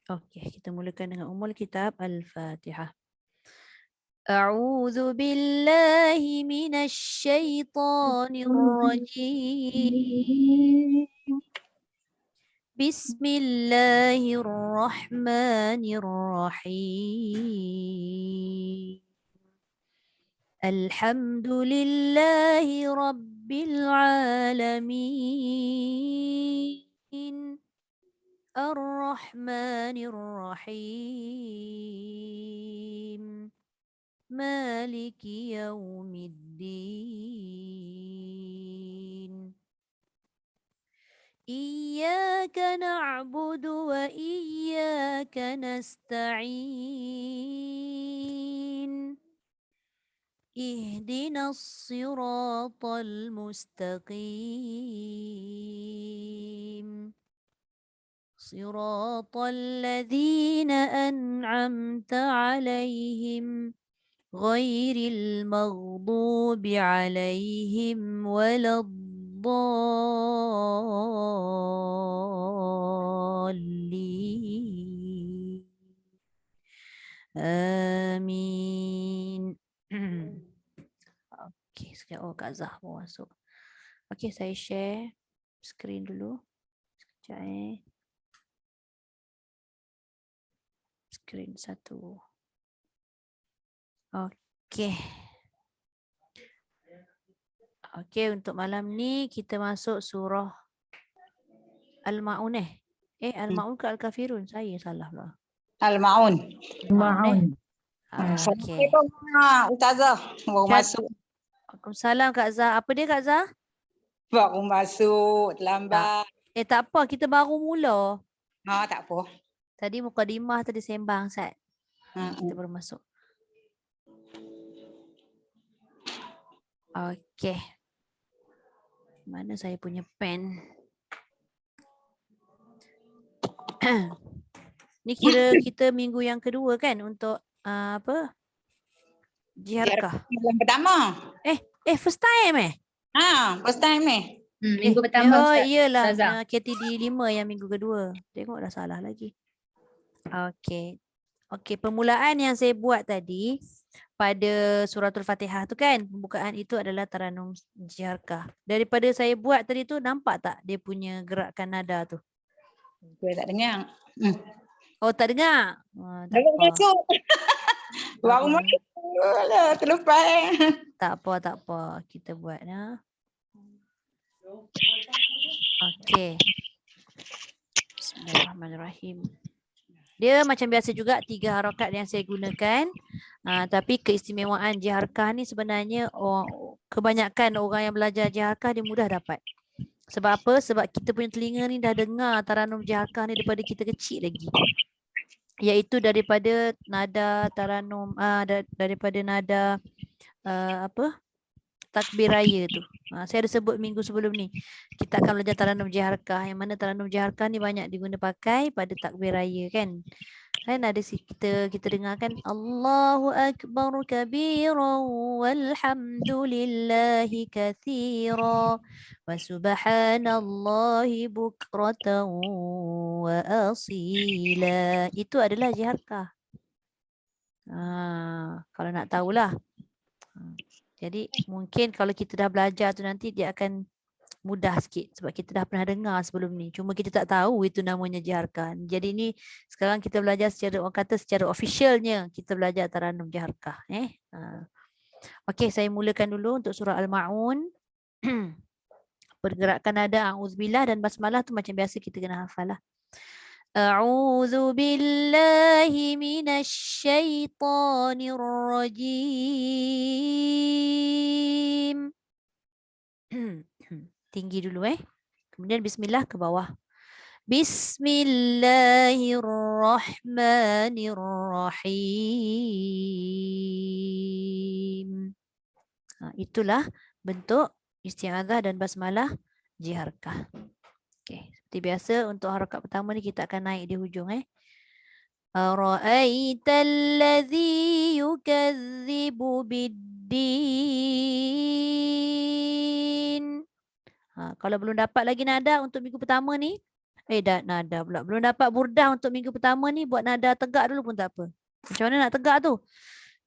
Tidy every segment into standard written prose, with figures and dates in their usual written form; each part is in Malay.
Okey, kita mulakan dengan Ummul Kitab Al-Fatihah. A'udzu billahi minasy syaithanir rajim. Bismillahirrahmanirrahim. Alhamdulillahi rabbil alamin. Ar-Rahmanir-Rahim. Maliki yaumiddin. Iyyaka na'budu wa iyyaka nasta'in. Ihdinas siratal mustaqim. صراط الذين أنعمت عليهم غير المغضوب عليهم ولا الضالين آمين. Okey, sekejap. Oh, Kak Zah mau masuk. Okey, saya share screen dulu. Sekejap Screen satu. Okey. Okey, untuk malam ni kita masuk surah Al-Ma'un Al-Ma'un ke Al-Kafirun? Saya salah pula. Al-Ma'un. Ma'un Okey. Assalamualaikum Ustazah. Baru masuk. Waalaikumsalam Kak Zah. Apa dia Kak Zah? Baru masuk. Terlambat. Tak apa, kita baru mula. Tak apa. Tadi mukadimah tadi sembang Sat. Kita baru masuk. Okey. Mana saya punya pen? Ni kira kita minggu yang kedua kan untuk apa? Jiharkah? Yang pertama. First time First time minggu pertama Ustaz. Iyalah KTD 5 yang minggu kedua. Tengok dah salah lagi. Okey. Okey, permulaan yang saya buat tadi pada suratul Fatihah tu kan, pembukaan itu adalah Taranum Jiharkah. Daripada saya buat tadi tu, nampak tak dia punya gerakan nada tu? Saya tak dengar. Oh, tak dengar? Tak Baru apa. masuk. Baru masuk. Terlepas. Tak apa. Kita buat Okey. Bismillahirrahmanirrahim. Dia macam biasa juga 3 harakat yang saya gunakan. Tapi keistimewaan jiharkah ni sebenarnya kebanyakan orang yang belajar jiharkah dia mudah dapat. Sebab apa? Sebab kita punya telinga ni dah dengar taranum jiharkah ni daripada kita kecil lagi. Iaitu daripada nada taranum daripada nada takbir raya tu. Saya ada sebut minggu sebelum ni. Kita akan belajar taranum jiharkah. Yang mana taranum jiharkah ni banyak diguna pakai pada takbir raya kan. Kan ada kita dengar kan Allahu akbar kabiran walhamdulillahi katsira wa subhanallahi bukratan wa asila. Itu adalah jiharkah. Kalau nak tahulah. Jadi mungkin kalau kita dah belajar tu nanti dia akan mudah sikit sebab kita dah pernah dengar sebelum ni. Cuma kita tak tahu itu namanya jiharkah. Jadi ni sekarang kita belajar secara orang kata secara officialnya kita belajar taranum jiharkah. Okey, saya mulakan dulu untuk surah Al-Ma'un. Pergerakan nada a'udzubillah dan basmalah tu macam biasa kita kena hafal lah. A'udzu billahi minasy syaithanir rajim. Tinggi dulu Kemudian bismillah ke bawah. Bismillahirrahmanirrahim. Itulah bentuk isti'adzah dan basmalah jiharkah. Okey, seperti biasa untuk harakat pertama ni kita akan naik di hujung Ara'aital ladzi yukadzibu biddin. Kalau belum dapat lagi nada untuk minggu pertama ni, Nada pula. Belum dapat burdah untuk minggu pertama ni. Buat nada tegak dulu pun tak apa. Macam mana nak tegak tu?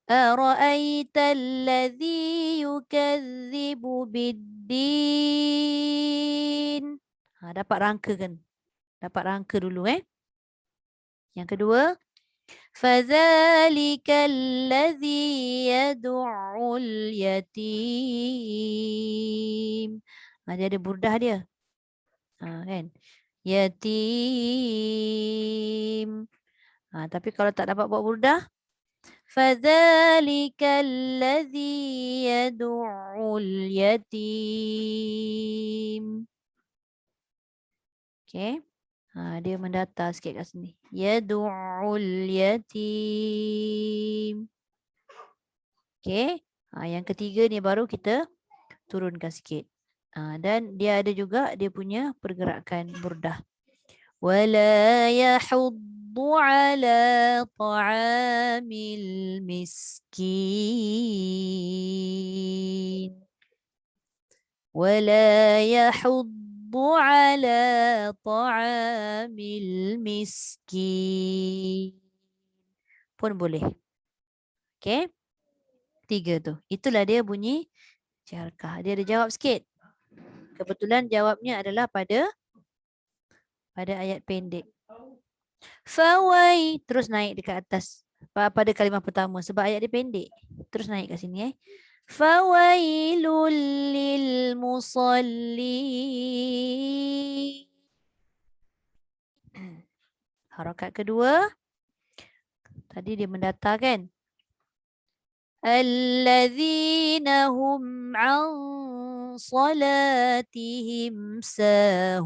Ara'aital ladzi yukadzibu biddin. Dapat rangka kan? Dapat rangka dulu Yang kedua. Fadzalikal ladzi yad'ul yatim. Dia ada burdah dia. Kan? Yatim. Tapi kalau tak dapat buat burdah. Fadzalikal ladzi yad'ul yatim. Okey. Dia mendatar sikit kat sini. Yad'ul yatim. Okey. Yang ketiga ni baru kita turunkan sikit. Dan dia ada juga dia punya pergerakan burdah. Wala yahuddu ala ta'amil miskin. Wala yahuddu ala ta'amil miskin. Pun boleh. Okey. 3 tu. Itulah dia bunyi Jiharkah. Dia ada jawab sikit. Kebetulan jawabnya adalah pada ayat pendek. Fawai. Terus naik dekat atas. Pada kalimah pertama. Sebab ayat dia pendek. Terus naik kat sini. Fawailul lil musalli. Harakat kedua. Tadi dia mendatar kan? Alladzina hum an salatihim sahun.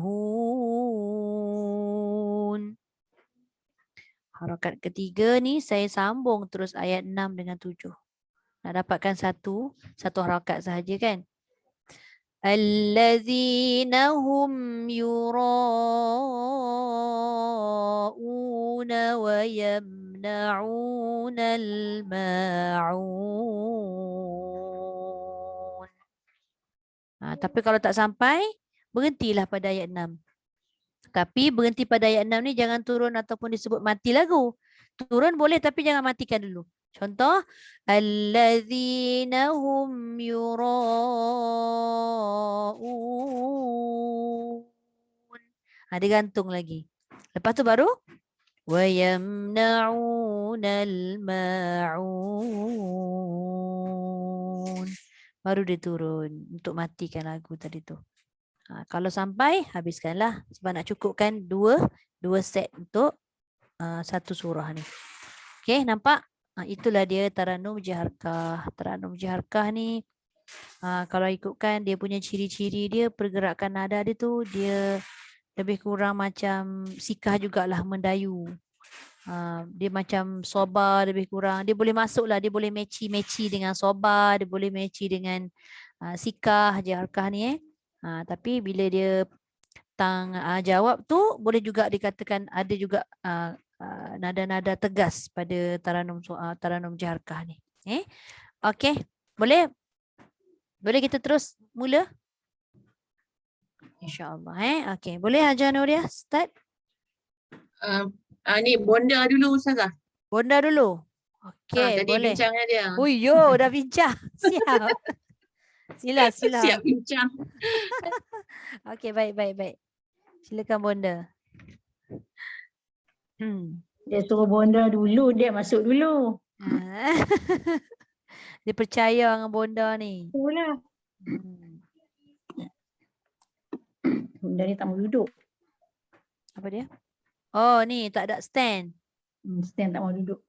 Harakat ketiga ni saya sambung terus ayat 6 dengan 7. Nak dapatkan satu harakat sahaja kan? Alladzina hum yura'una wa yamna'una al-ma'un. Tapi kalau tak sampai, berhentilah pada ayat 6. Tapi berhenti pada ayat 6 ni jangan turun ataupun disebut mati lagu. Turun boleh tapi jangan matikan dulu. Contoh, alladzina hum yura'un. Dia gantung lagi. Lepas tu baru wa yamna'unal ma'un. Baru dia turun untuk matikan lagu tadi tu. Kalau sampai habiskanlah sebab nak cukupkan dua set untuk satu surah ni. Okey, nampak? Itulah dia Taranum Jiharkah. Taranum Jiharkah ni kalau ikutkan dia punya ciri-ciri dia, pergerakan nada dia tu dia lebih kurang macam sikah jugalah, mendayu. Dia macam soba lebih kurang. Dia boleh masuk lah, dia boleh matchy dengan soba, dia boleh matchy dengan sikah Jiharkah ni tapi bila dia jawab tu boleh juga dikatakan ada juga nada-nada tegas pada Taranum Jiharkah ni. Okey, boleh kita terus mula? InsyaAllah. Okey, boleh Hajar Nuria start? Ni bonda dulu Ustazah. Bonda dulu. Okey, tadi boleh. bincang dengan dia. Dah bincang. Siap. Sila. Siap bincang. Okey, baik. Silakan bonda. Dia suruh bonda dulu, dia masuk dulu. Dia percaya dengan bonda ni. Itulah. Bonda ni tak mau duduk. Apa dia? Oh, ni tak ada stand. Stand tak mau duduk.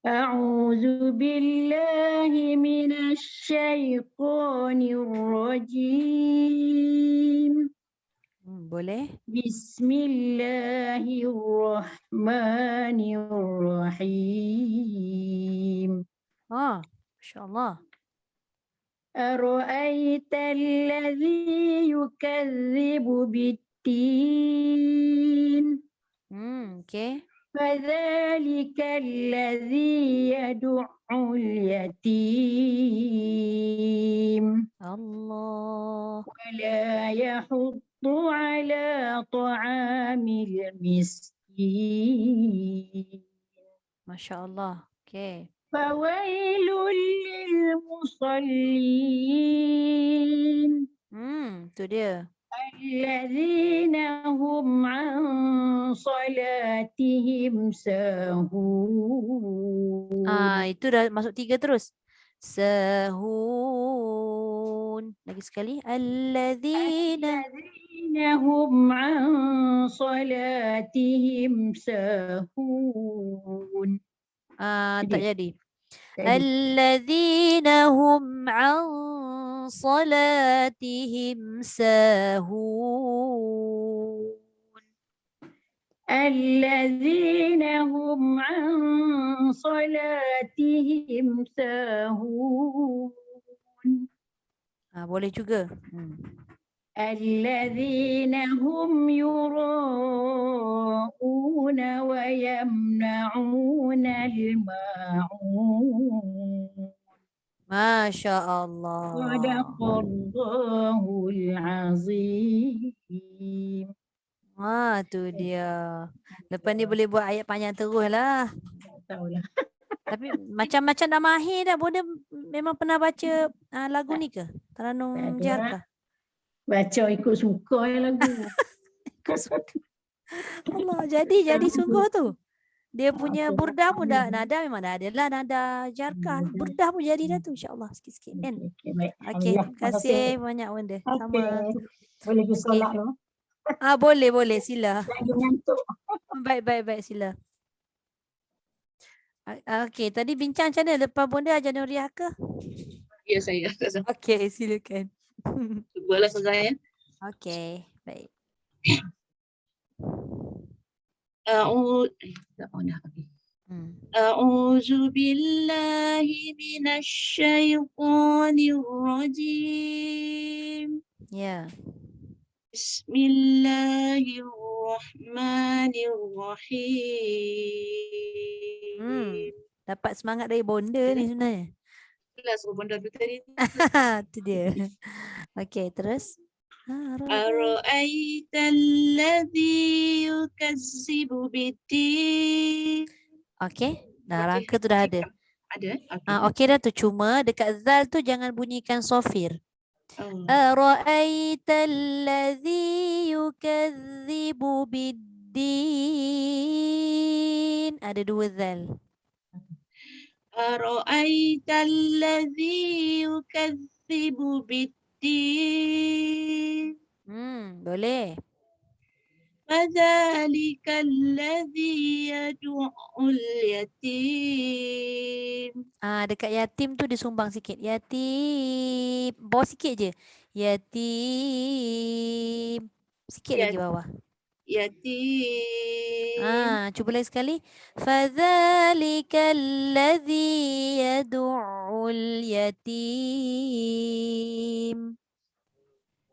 A'udzu billahi minasy syaithanir rajim. Boleh? Bismillahirrahmanirrahim. Masya-Allah. Ara'aital ladzi yukadzibu bid-din. Okey. Fadzalikal ladzi yad'ul yatim. Allah. ولا يحض على طعام المسكين Masya Allah. Okay. فويل للمصلين Tu dia. الذين هم عن صلاتهم ساهون Itu dah masuk 3 terus. Sahun. Lagi sekali. Alladzina. الذين هم عن صلاتهم ساهون Tak jadi. Jadi, الذين هم عن صلاتهم ساهون. الذين هم عن صلاتهم ساهون Boleh juga. الذين هم يراءون ويمنعون الماعون Masya Allah. صدق الله العظيم. Tu dia. Lepas ni boleh buat ayat panjang terus lah. Tak tahulah. Tapi macam-macam dah mahir dah. Bonda memang pernah baca lagu ni ke? Taranum Tak ada. Jarkah? Baca ikut suka lagu. Allah, jadi sungguh tu. Dia punya Okey, burdah pun dah, alhamdulillah. nada memang dah ada lah, nada Jarkah. Burdah pun jadi dah tu, insyaAllah sikit-sikit kan. Okey, baik. Okey, Alhamdulillah. terima kasih banyak Bonda. Sama. Okey. Boleh pergi solat dulu. Boleh, sila. Lagi ngantuk. Baik, sila. Okey, tadi bincang macam mana? Lepas Bonda ajar Nuriah ke? Ya saya. Okey, silakan. Cubalah saya. Okey, baik. Tak dah. Okey. أعوذ بالله من الشيطان الرجيم Ya. بسم الله الرحمن الرحيم Dapat semangat dari Bonda ni sebenarnya. Kelas benda tu tadi. Tu dia. Okey, terus. أرأيت الذي يكذب بالدين Okey, dah rangka tu dah ada. Ada? Okey dah tu, cuma dekat zal tu jangan bunyikan sofir. Oh. Ara'aita allazi yukadzibu biddin. Ada 2 zal. أرأيت الذي يكذب بالدين Boleh. فذلك الذي يدع اليتيم Dekat yatim tu disumbang sikit. Yatim. Bawah sikit je. Yatim. Sikit lagi bawah. يتيم Cuba lagi sekali. فَذَلِكَ الَّذِي يَدُعُّ الْيَتِيمَ.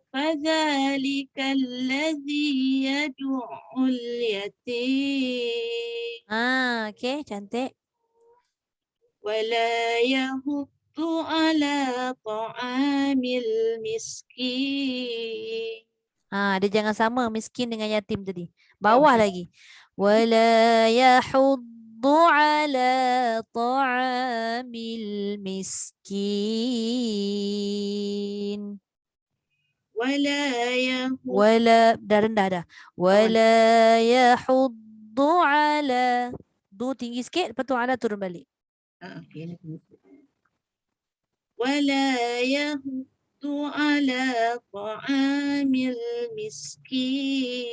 فذلك الذي يدع اليتيم Okey, cantik. ولا يحض على طعام المسكين Dia jangan sama miskin dengan yatim tadi. Bawah lagi. وَلَا يَحُضُّ عَلَى طَعَامِ الْمِسْكِينِ. Dah rendah dah. وَلَا يَحُضُّ عَلى. Du tinggi sikit, lepas tu ala turun balik. ولا يحض على طعام المسكين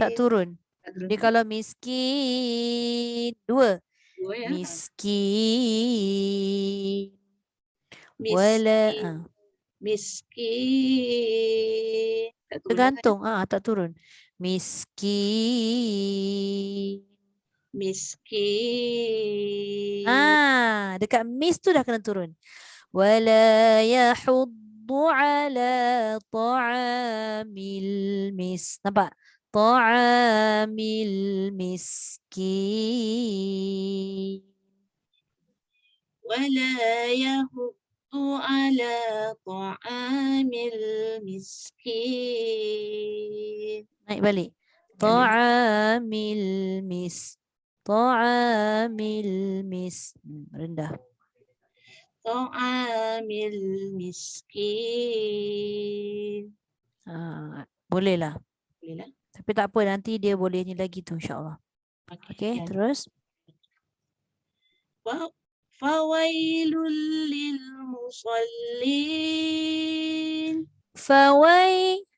Tak turun. Dia kalau miskin, 2. Miskin. Wala. Miskin. Tergantung. Tak turun. Miskin. Miskin. Dekat mis tu dah kena turun. Wala yahuddu ala ta'amil Nampak? Ta'amil miskin. ولا يحض على طعام المسكين. Naik balik. Ta'amil mis. Ta'amil mis. Rendah. طعام المسكين. Bolehlah. Boleh lah. Tapi tak apa, nanti dia boleh ni lagi tu insyaAllah. Okey, terus. فويل للمصلين.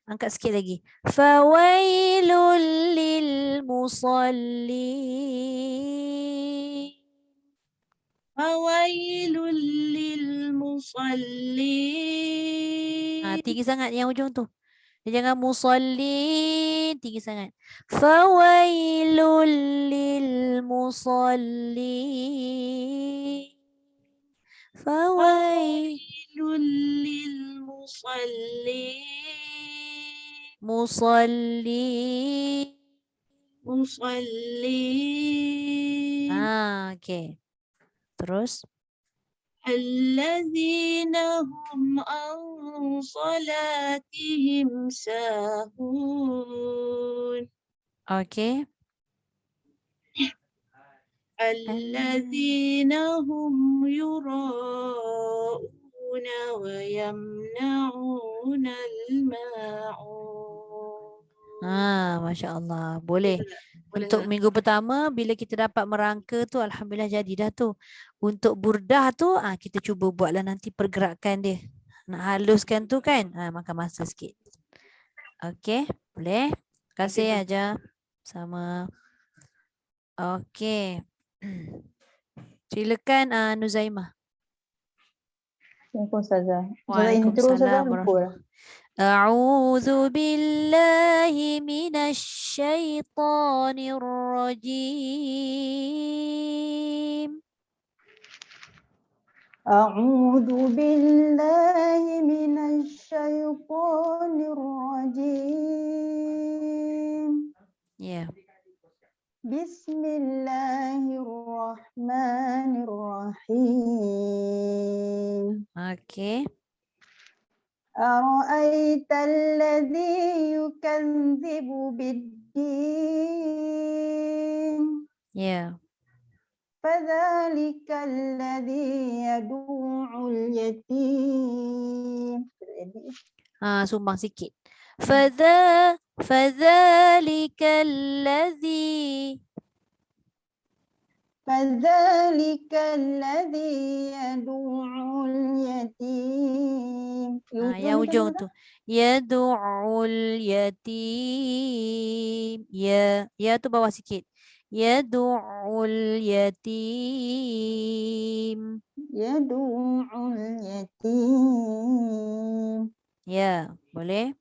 Angkat sikit lagi. Fawailul lil musallin. فويل للمصلين. Tinggi sangat yang ujung tu. Dia jangan musallin, tinggi sangat. Fawailul lil musallin. فويل للمصلين. Musallin. مصلين. Okey. Terus. الذين هم عن صلاتهم ساهون. Okey. الذين هم يراءون ويمنعون الماعون. Masya Allah. Boleh. Boleh Untuk tak? minggu pertama, bila kita dapat merangka tu, Alhamdulillah jadi dah tu. Untuk burdah tu, kita cuba buatlah nanti pergerakan dia. Nak haluskan tu kan, makan masa sikit. Okey, boleh? Terima kasih Aja. Sama. Okey. Silakan Nuzaimah. Assalamualaikum Ustazah. Waalaikumsalam warahmatullahi. أعوذ بالله من الشيطان الرجيم. أعوذ بالله من الشيطان الرجيم. بسم الله الرحمن الرحيم. Okay. أرأيت الذي يكذب بالدين. فذلك الذي يدعو اليتيم. Sumbang sikit. فذلك الذي يدعو اليتيم. Yang ujung tu. Yadu'ul yatim. Ya tu bawah sikit. Yadu'ul yatim. Yadu'ul yatim. Ya, boleh?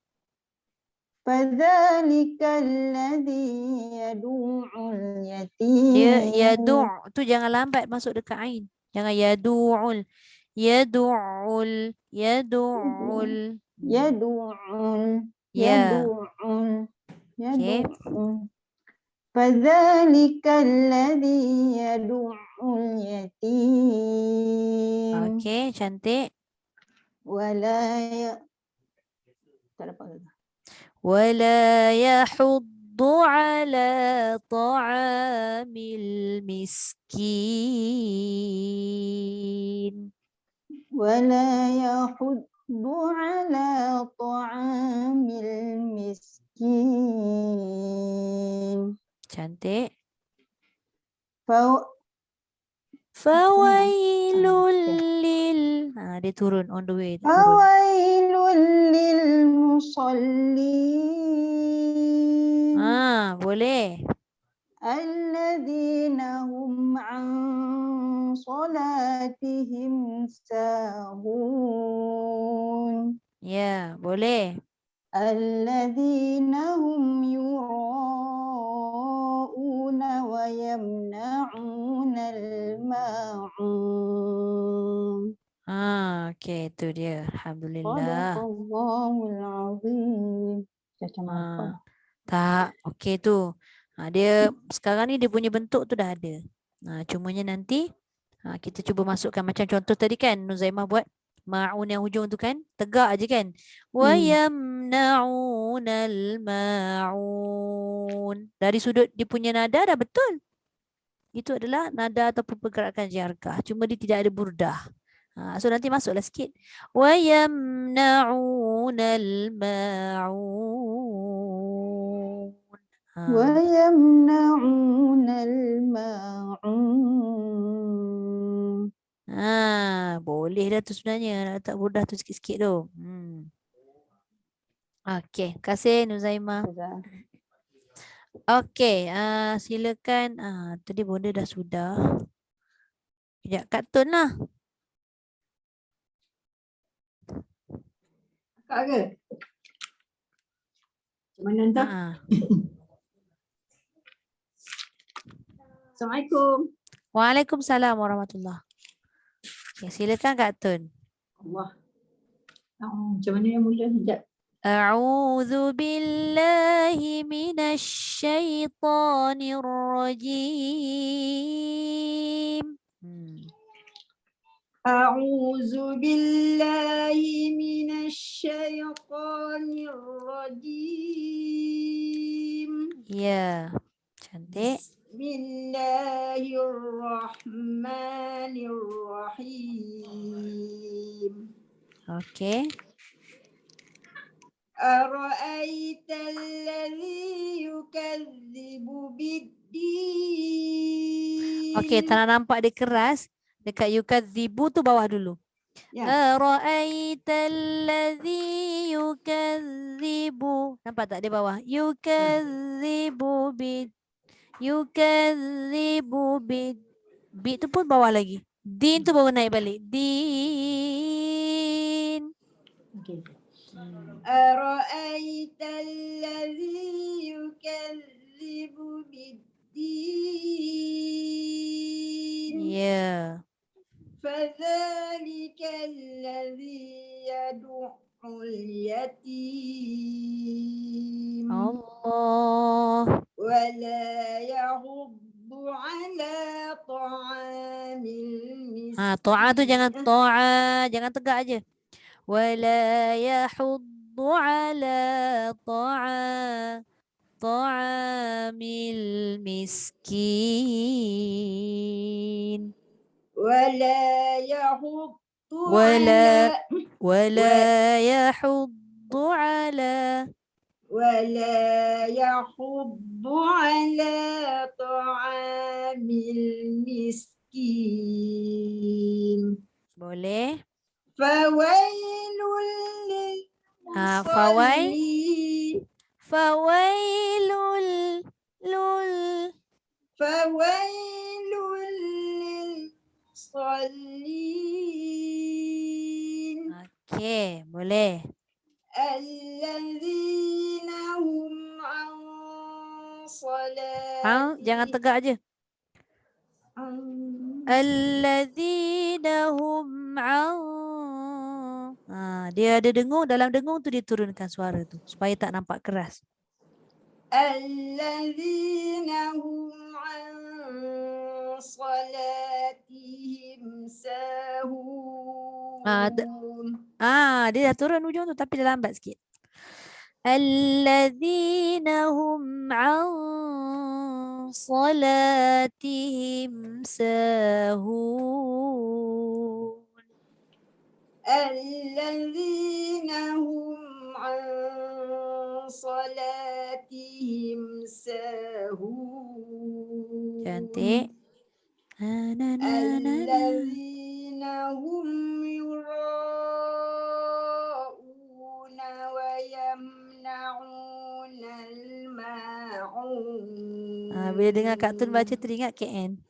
Fadzalika alladhi yadu'ul yatim. Dia yadu' tu jangan lambat masuk dekat ain. Jangan yadu'ul. Yadu'ul. Yadu'ul. Yadu'ul. Ya. Yadu'ul. Okay. Fadzalika alladhi yadu'ul yatim. Okay, cantik. ولا يحض على طعام المسكين. ولا يحض على طعام المسكين. Cantik. فويل dia turun on the way. فويل للمصلين. Boleh. الذين هم عن صلاتهم ساهون. Ya, boleh. الذين هم يراءون ويمنعون الماعون. Okay, itu dia. Alhamdulillah. Sadaqallahul azim. Tak, okay tu. Dia sekarang ni dia punya bentuk tu dah ada. Cumanya nanti kita cuba masukkan macam contoh tadi kan Nuzaimah buat Ma'un yang hujung tu kan tegak je kan. Wa yamna'unal ma'un. Dari sudut dia punya nada dah betul. Itu adalah nada ataupun pergerakan jarkah. Cuma dia tidak ada burdah. So nanti masuklah sikit. Wa yamna'unal ma'un. ويمنعون الماعون. Boleh dah tu sebenarnya. Nak letak burdah tu sikit-sikit tu. Okey, terima kasih Nuzaimah. Okey, silakan. Tadi bonda dah sudah. Sekejap, Kak Tun lah. Kak ke? Macam mana entah? Assalamualaikum. Waalaikumsalam warahmatullahi. Okay, silakan Kak Tun. Allah. Macam mana yang mula? Sekejap. A'udzu billahi minasy syaithanir rajim. A'udzu billahi minasy syaithanir rajim. Ya, cantik. Bismillahirrahmanirrahim. Okey. Ara'aita alladhi yukadzibu bid-din. Okey, tak nak nampak dia keras. Dekat yukadzibu tu bawah dulu. Ya. Ara'aita alladhi yukadzibu. Nampak tak di bawah? Yukadzibu bid. Yukadzibu bid. Bid tu pun bawah lagi. Din tu baru naik balik. Din. Okey. Ara'aita alladhi yukadzibu bid-din. Ya. Fadzalika alladhi yad'ul yatim. Allah. Wala yahuddu ala ta'amil miskin. Ta'a tu jangan ta'a, jangan tegak aje. Wala yahuddu ala ta'amil miskin. ولا يحض ولا على ولا يحض على ولا يحض على طعام المسكين. boleh. فويل للمصلين. فويل فويل للمصلين. Okey, boleh. الذين هم عن صلاتهم. Jangan tegak aje. Alladzina hum dia ada dengung, dalam dengung tu dia turunkan suara tu supaya tak nampak keras. Alladzina hum an salatihim sahun. Dia dah turun ujung tu tapi dia lambat sikit. Alladzina hum an salatihim sahun. Alladzina hum an salatihim sahun. Cantik. Alladzina hum yura'una wa yamna'una al-ma'un. Bila dengar Kak Tun baca teringat KN.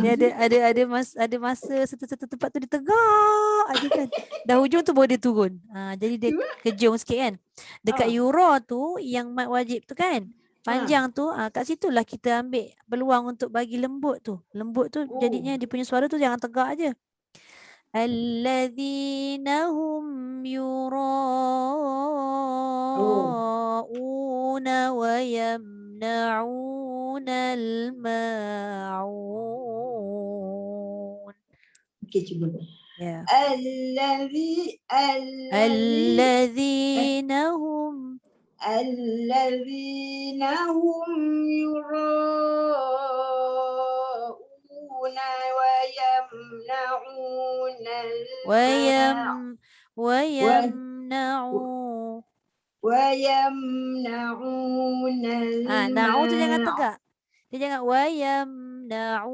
Dia ada masa satu tempat tu dia tegak aja kan. Dah hujung tu baru dia turun. Jadi dia kejung sikit kan. Dekat Euro tu yang mat wajib tu kan. Panjang tu kat situlah kita ambil peluang untuk bagi lembut tu. Lembut tu jadinya dia punya suara tu jangan tegak aja. Alladzina hum yura'una wa yamna'una al-ma'un. Okey, cuba. Ya. الذي الذين هم الذين هم يراءون ويمنعون ويمنعون ويمنعون na'u tu jangan الماعون tegak. Dia jangan ويمنعون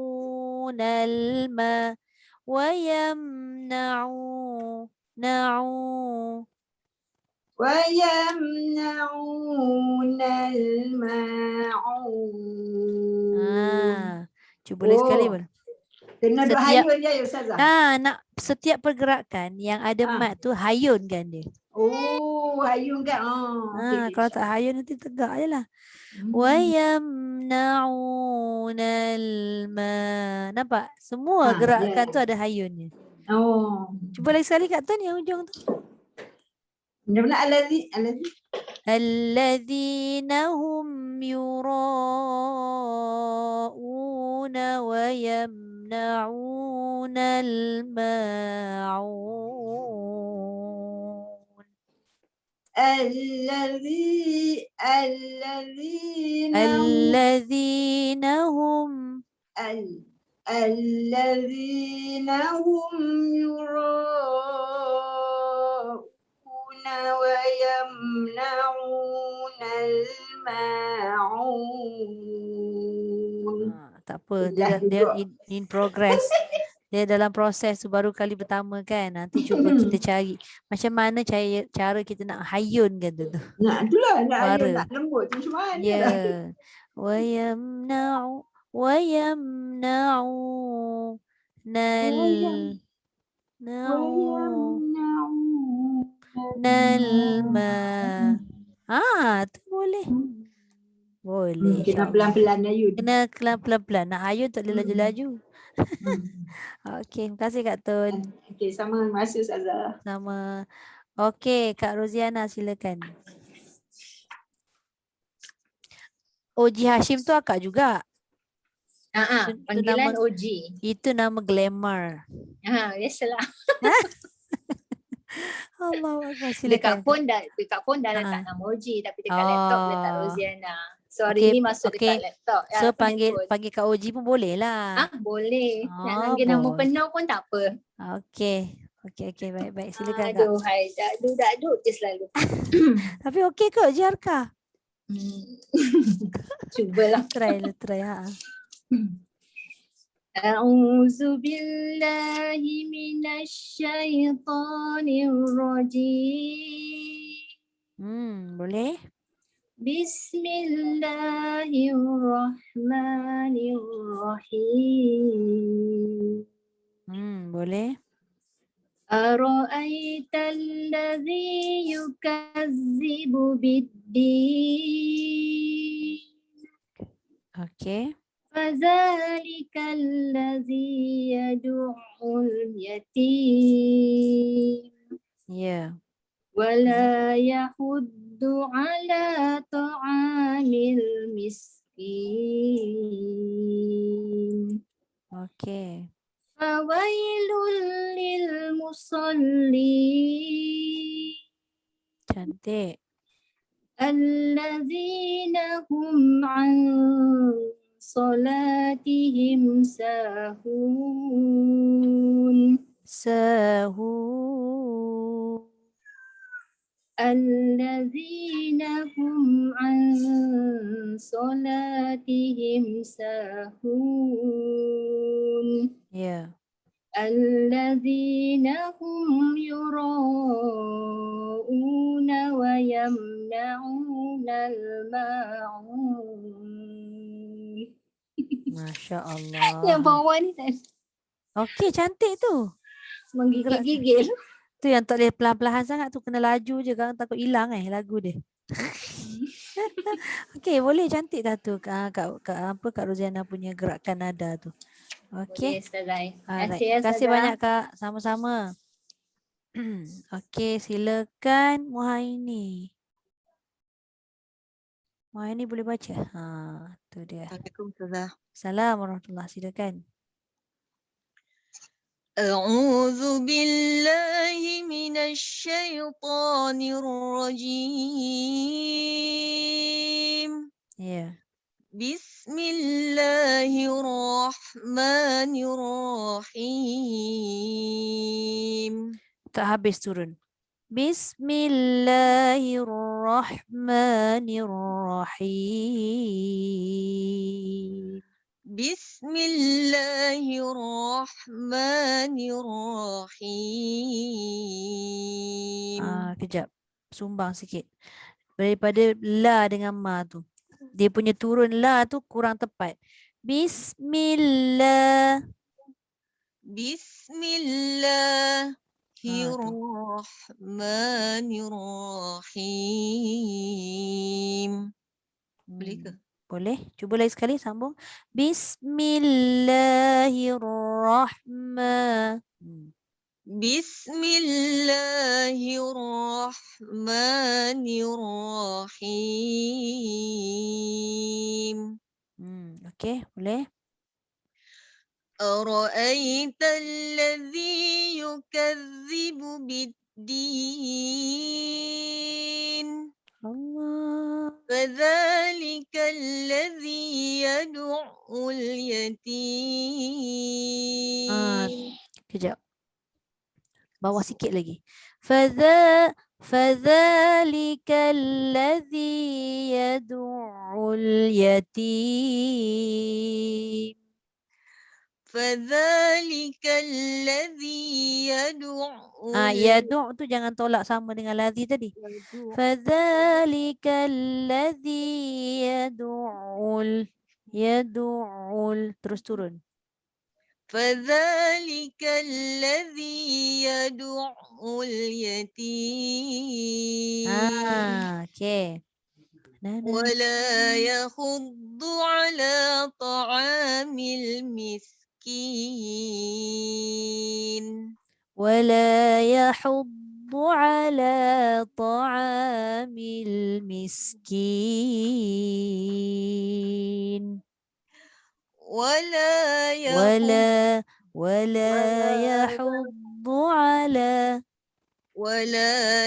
الماء ويمنعون ويمنعون الماعون. Cuba lagi sekali Oh, boleh. kena duk Setiap hayun je ya Ustazah. nak setiap pergerakan yang ada mat tu hayunkan dia. Oh, hayun kan? Oh, okey, Kalau tak hayun nanti tegak je lah. Hmm. وَيَمْنَعُونَ الْمَاءَ. Nampak? Semua gerakan tu ada hayunnya. Oh. Cuba lagi sekali Kak Tun yang ujung tu. Benar-benar allazi الَّذِينَ هُمْ يُرَاءُونَ وَيَمْنَعُونَ الْمَاعُونَ. الذين هم الذين هم يراءون ويمنعون الماعون. Tak apa, dia in progress. Dia dalam proses tu baru kali pertama kan. Nanti cuba kita cari macam mana cara kita nak hayunkan tu. Nah, itulah nak Suara. hayun nak lembut tu macam mana. Ya. Tu boleh. Boleh. Kena pelan-pelan hayun. Kena pelan-pelan. Nak hayun tak boleh laju-laju. Okey, terima kasih Kak Tun. Okey, sama. Terima kasih Ustazah. Sama. Okey, Kak Roziana silakan. Oji Hashim tu akak juga. Panggilan nama- OG. Itu nama glamour. Biasalah. Allah Akbar, Dekat silakan. phone dah letak nama OG, tapi dekat laptop letak Roziana. So hari Okey, ni masuk dekat laptop. So panggil Kak Oji pun boleh lah. Boleh. Nak Oh, panggil nama boleh. penuh pun tak apa. Okey, baik. Silakan Kak. Aduh, hai dakduk je selalu. Tapi okey ke Jiarka? Cubalah. Try. A'udzu billahi minasy syaithanir rajim. Boleh? Bismillahirrahmanirrahim. Boleh? Ara'aital ladzi yukazzibu bid-din. Okey. Fadzalikal ladzi yad'ul yatim. Ya. Wala yahuddu ala ta'amil miskin. Okey. Fawailul lil musallin. Cantik. Allazina hum an salatihim sahun. Allazina hum an salatihim sahun. Ya. Allazina hum yura'una wa yamna'una al-ma'un. Masya Allah. Yang bawah ni tak Okey, cantik tu. menggigil-gigil. Tu yang tak boleh pelan-pelan sangat tu, kena laju je kan, takut hilang lagu dia. Okey, boleh, cantik dah tu Kak Roziana punya gerakan nada tu. Okey. Boleh, Alright. Terima Terima kasih banyak Kak, sama-sama. Okey, silakan Muhaini. Muhaini boleh baca? Tu dia. Assalamualaikum Ustazah. Assalamualaikum warahmatullahi, silakan. أعوذ بالله من الشيطان الرجيم. Ya. بسم الله الرحمن الرحيم. Tak habis turun. Bismillahirrahmanirrahim. بسم الله الرحمن الرحيم. Kejap. Sumbang sikit. Daripada la dengan ma tu. Dia punya turun la tu kurang tepat. Bismillah. Bismillahirrahmanirrahim. Boleh ke? Boleh. Cuba lagi sekali sambung. Bismillahirrahmanirrahim. Bismillahirrahmanirrahim. Okey, boleh. أرأيت الذي يكذب بالدين Allah. فذلك الذي يدع اليتيم. Kejap. Bawah sikit lagi. فذلك الذي يدعو اليتيم. فذلك الذي يدع يدع tu jangan tolak sama dengan ladzi tadi. فذلك الذي يدعو terus turun. فذلك الذي يدع اليتيم. Okey. ولا يحض على طعام المسكين. ولا يحض على طعام المسكين. ولا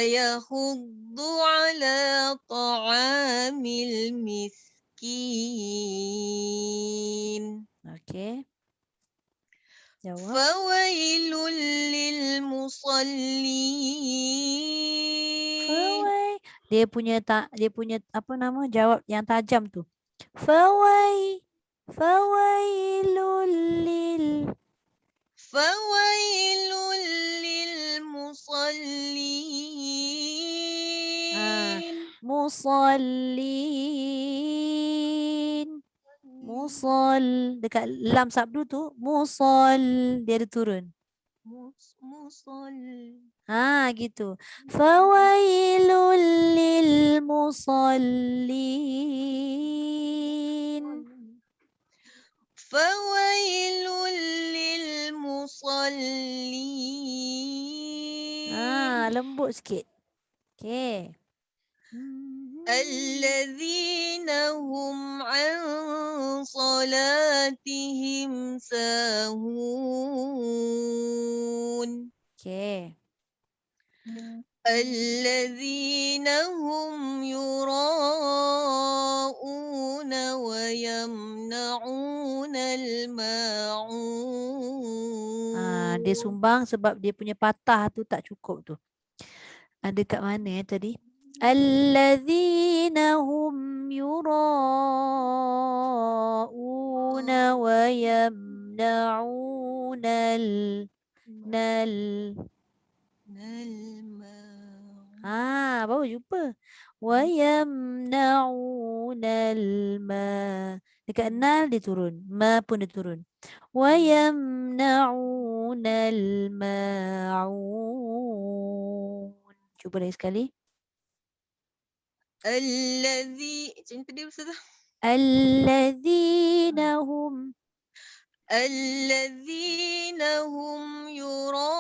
يحض على طعام المسكين. Okey. Jawab. فويل للمصلين. Dia punya apa nama jawab yang tajam tu. فويل للمصلين. Dekat lam sabdu tu dia ada turun. Gitu. Fawailul lil musallin. فويل للمصلين. Lembut sikit. Okey. الذين هم عن صلاتهم ساهون. Okey. الذين هم يراءون ويمنعون الماعون. Dia sumbang sebab dia punya patah tu tak cukup tu. Ada kat mana tadi? Alladzina hum yura'una wa yamna'una baru jumpa. Wa yamna'una dekat nal dia turun. Ma pun dia turun. Wa yamna'una al-ma'un. Cuba lagi sekali. macam tadi Ustazah. الذين هم يراءون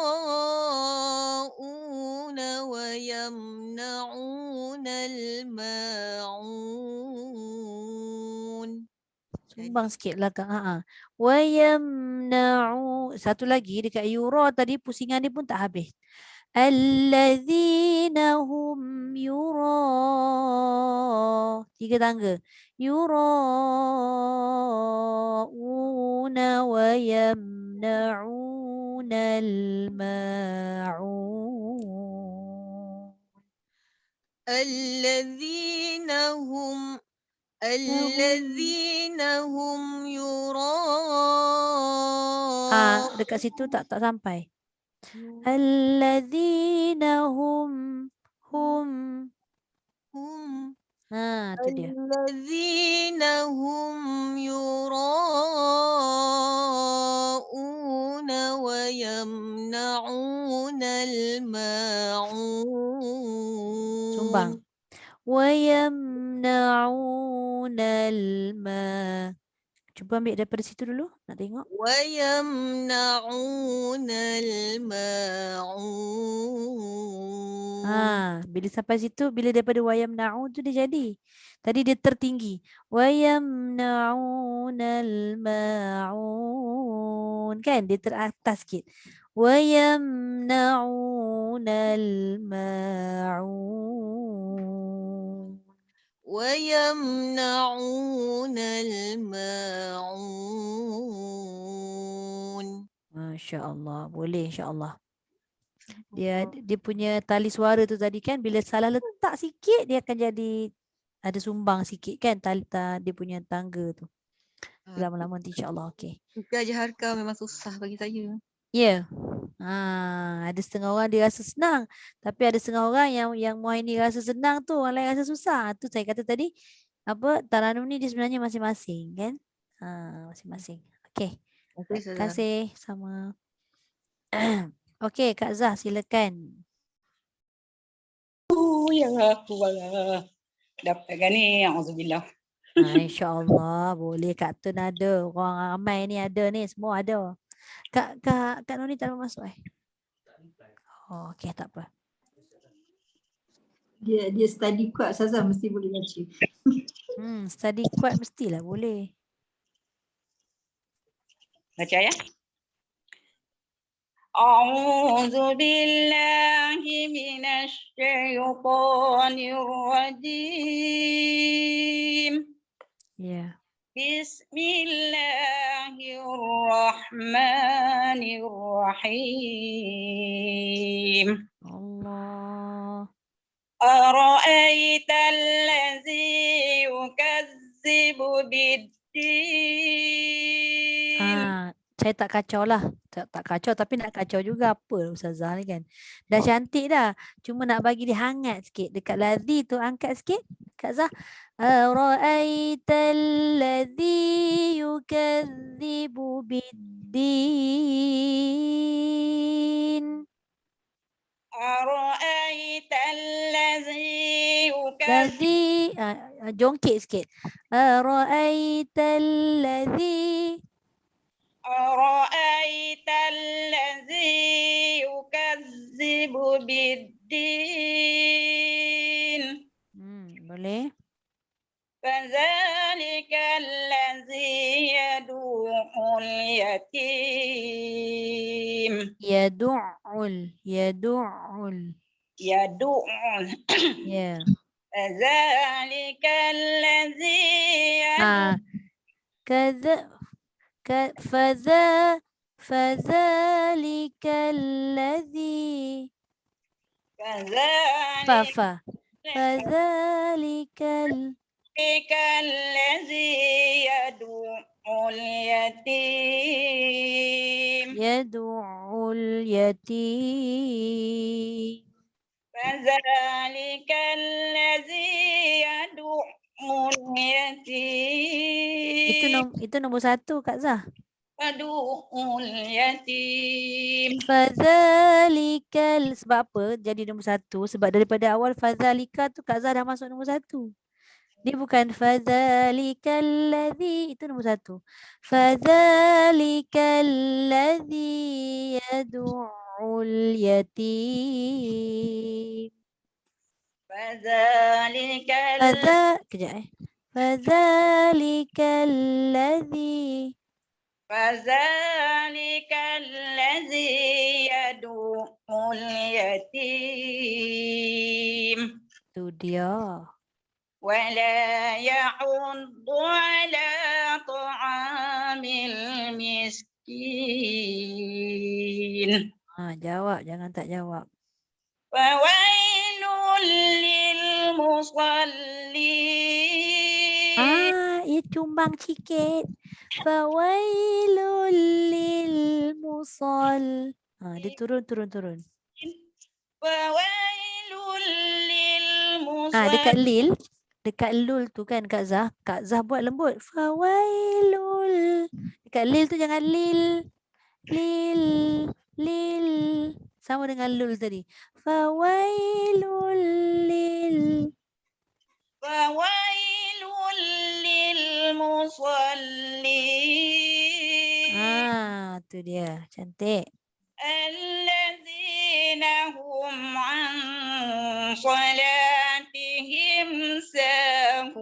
ويمنعون الماعون. Sumbang sikit belakang. Wa yamna'u. Satu lagi dekat yura tadi pusingan dia pun tak habis. Alladzina hum yura. 3 tangga. Yura'una wa yamna'una al-ma'un. الذين هم يراءون Dekat situ tak sampai. Alladzina hum. Tu dia. الذين هم يراءون ويمنعون الماعون Sumbang. Wa yamna'una al-ma. Cuba ambil daripada situ dulu. Nak tengok. ويمنعون الماعون Bila sampai situ, bila daripada wayam na'u tu dia jadi. Tadi dia tertinggi. Wayam na'unal ma'un. Kan? Dia teratas sikit. Wayam na'unal ma'un. ويمنعون الماعون Masya Allah. Boleh insya Allah. Dia punya tali suara tu tadi kan, bila salah letak sikit dia akan jadi ada sumbang sikit kan dia punya tangga tu. Lama-lama nanti insya-Allah okey. Belajar harka memang susah bagi saya. Ya. Ada setengah orang dia rasa senang, tapi ada setengah orang yang Muhaini rasa senang tu, orang lain rasa susah. Tu saya kata tadi Taranum ni dia sebenarnya masing-masing kan? Masing-masing. Okey. Okey, Terima Ustazah. kasih sama. Okey, Kak Zah silakan. Yang aku dapatkan ni, auzubillah. InsyaAllah boleh Kak Tun ada. Orang ramai ni ada ni, semua ada. Kak Noni tak mau masuk Oh, okey tak apa. Dia study kuat Ustazah mesti boleh baca. Study kuat mestilah boleh. Baca ya. A'udzu billahi minasy syaithanir rajim. Ya. Bismillahirrahmanirrahim. Allah. Ara'aita allazi yukazzibu bid-din. Saya tak kacau lah. Tak kacau tapi nak kacau juga apa Ustazah ni kan. Dah cantik dah. Cuma nak bagi dia hangat sikit. Dekat ladhi tu angkat sikit. Kak Zah. Ara'aita alladhi yukadzibu bid-din. Ara'aita allazi Ladhi. Jongkit sikit. Ara'aita alladhi. Ara'aita allazi yukazzibu bid-din. Boleh. Fadzalika allazi yadu'ul yatim. Yadu'ul. Ya. Fadzalika allazi فذلك الذي فذلك الذي يدعو اليتيم فذلك الذي يدعو اليتيم. Itu nombor 1 Kak Zah. Yad'ul yatim. Fadzalikal. Sebab apa jadi nombor 1? Sebab daripada awal fadzalika tu Kak Zah dah masuk nombor 1. Dia bukan fadzalikal ladzi, itu nombor 1. Fadzalikal ladzi yad'ul yatim. Fadzalikal Kejap Fadzalikal ladzi. فذلك الذي يدعو اليتيم Tu dia. ولا يحض على طعام المسكين Jawab, jangan tak jawab. فويل للمصلين Ia cumbang sikit. Fawailul lil musall. Dia turun. فويل Dekat للمصلين lil. Dekat lul tu kan Kak Zah. Kak Zah buat lembut. Fawailul. Dekat lil tu jangan lil. Lil. Sama dengan lul tadi. Fawailul lil. فويل للمصلين Tu dia. Cantik. الذين هم عن صلاتهم ساهون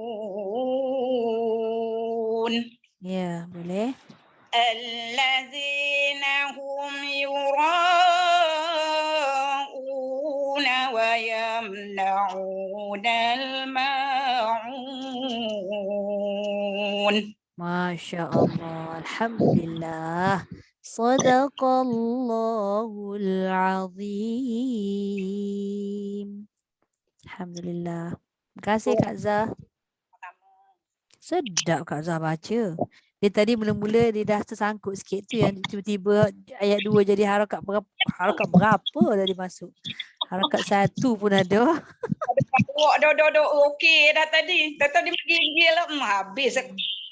Ya, boleh. الذين هم يراءون ويمنعون الماعون Masya Allah. Alhamdulillah. Sadaqallahul azim. Alhamdulillah. Terima kasih Kak Zah. Sedap Kak Zah baca. Dia tadi mula-mula dia dah tersangkut sikit tu yang tiba-tiba ayat 2 jadi harakat berapa tadi masuk. Harakat 1 pun ada. Awak dah okey dah tadi. Tadi menggigil lah. Habis.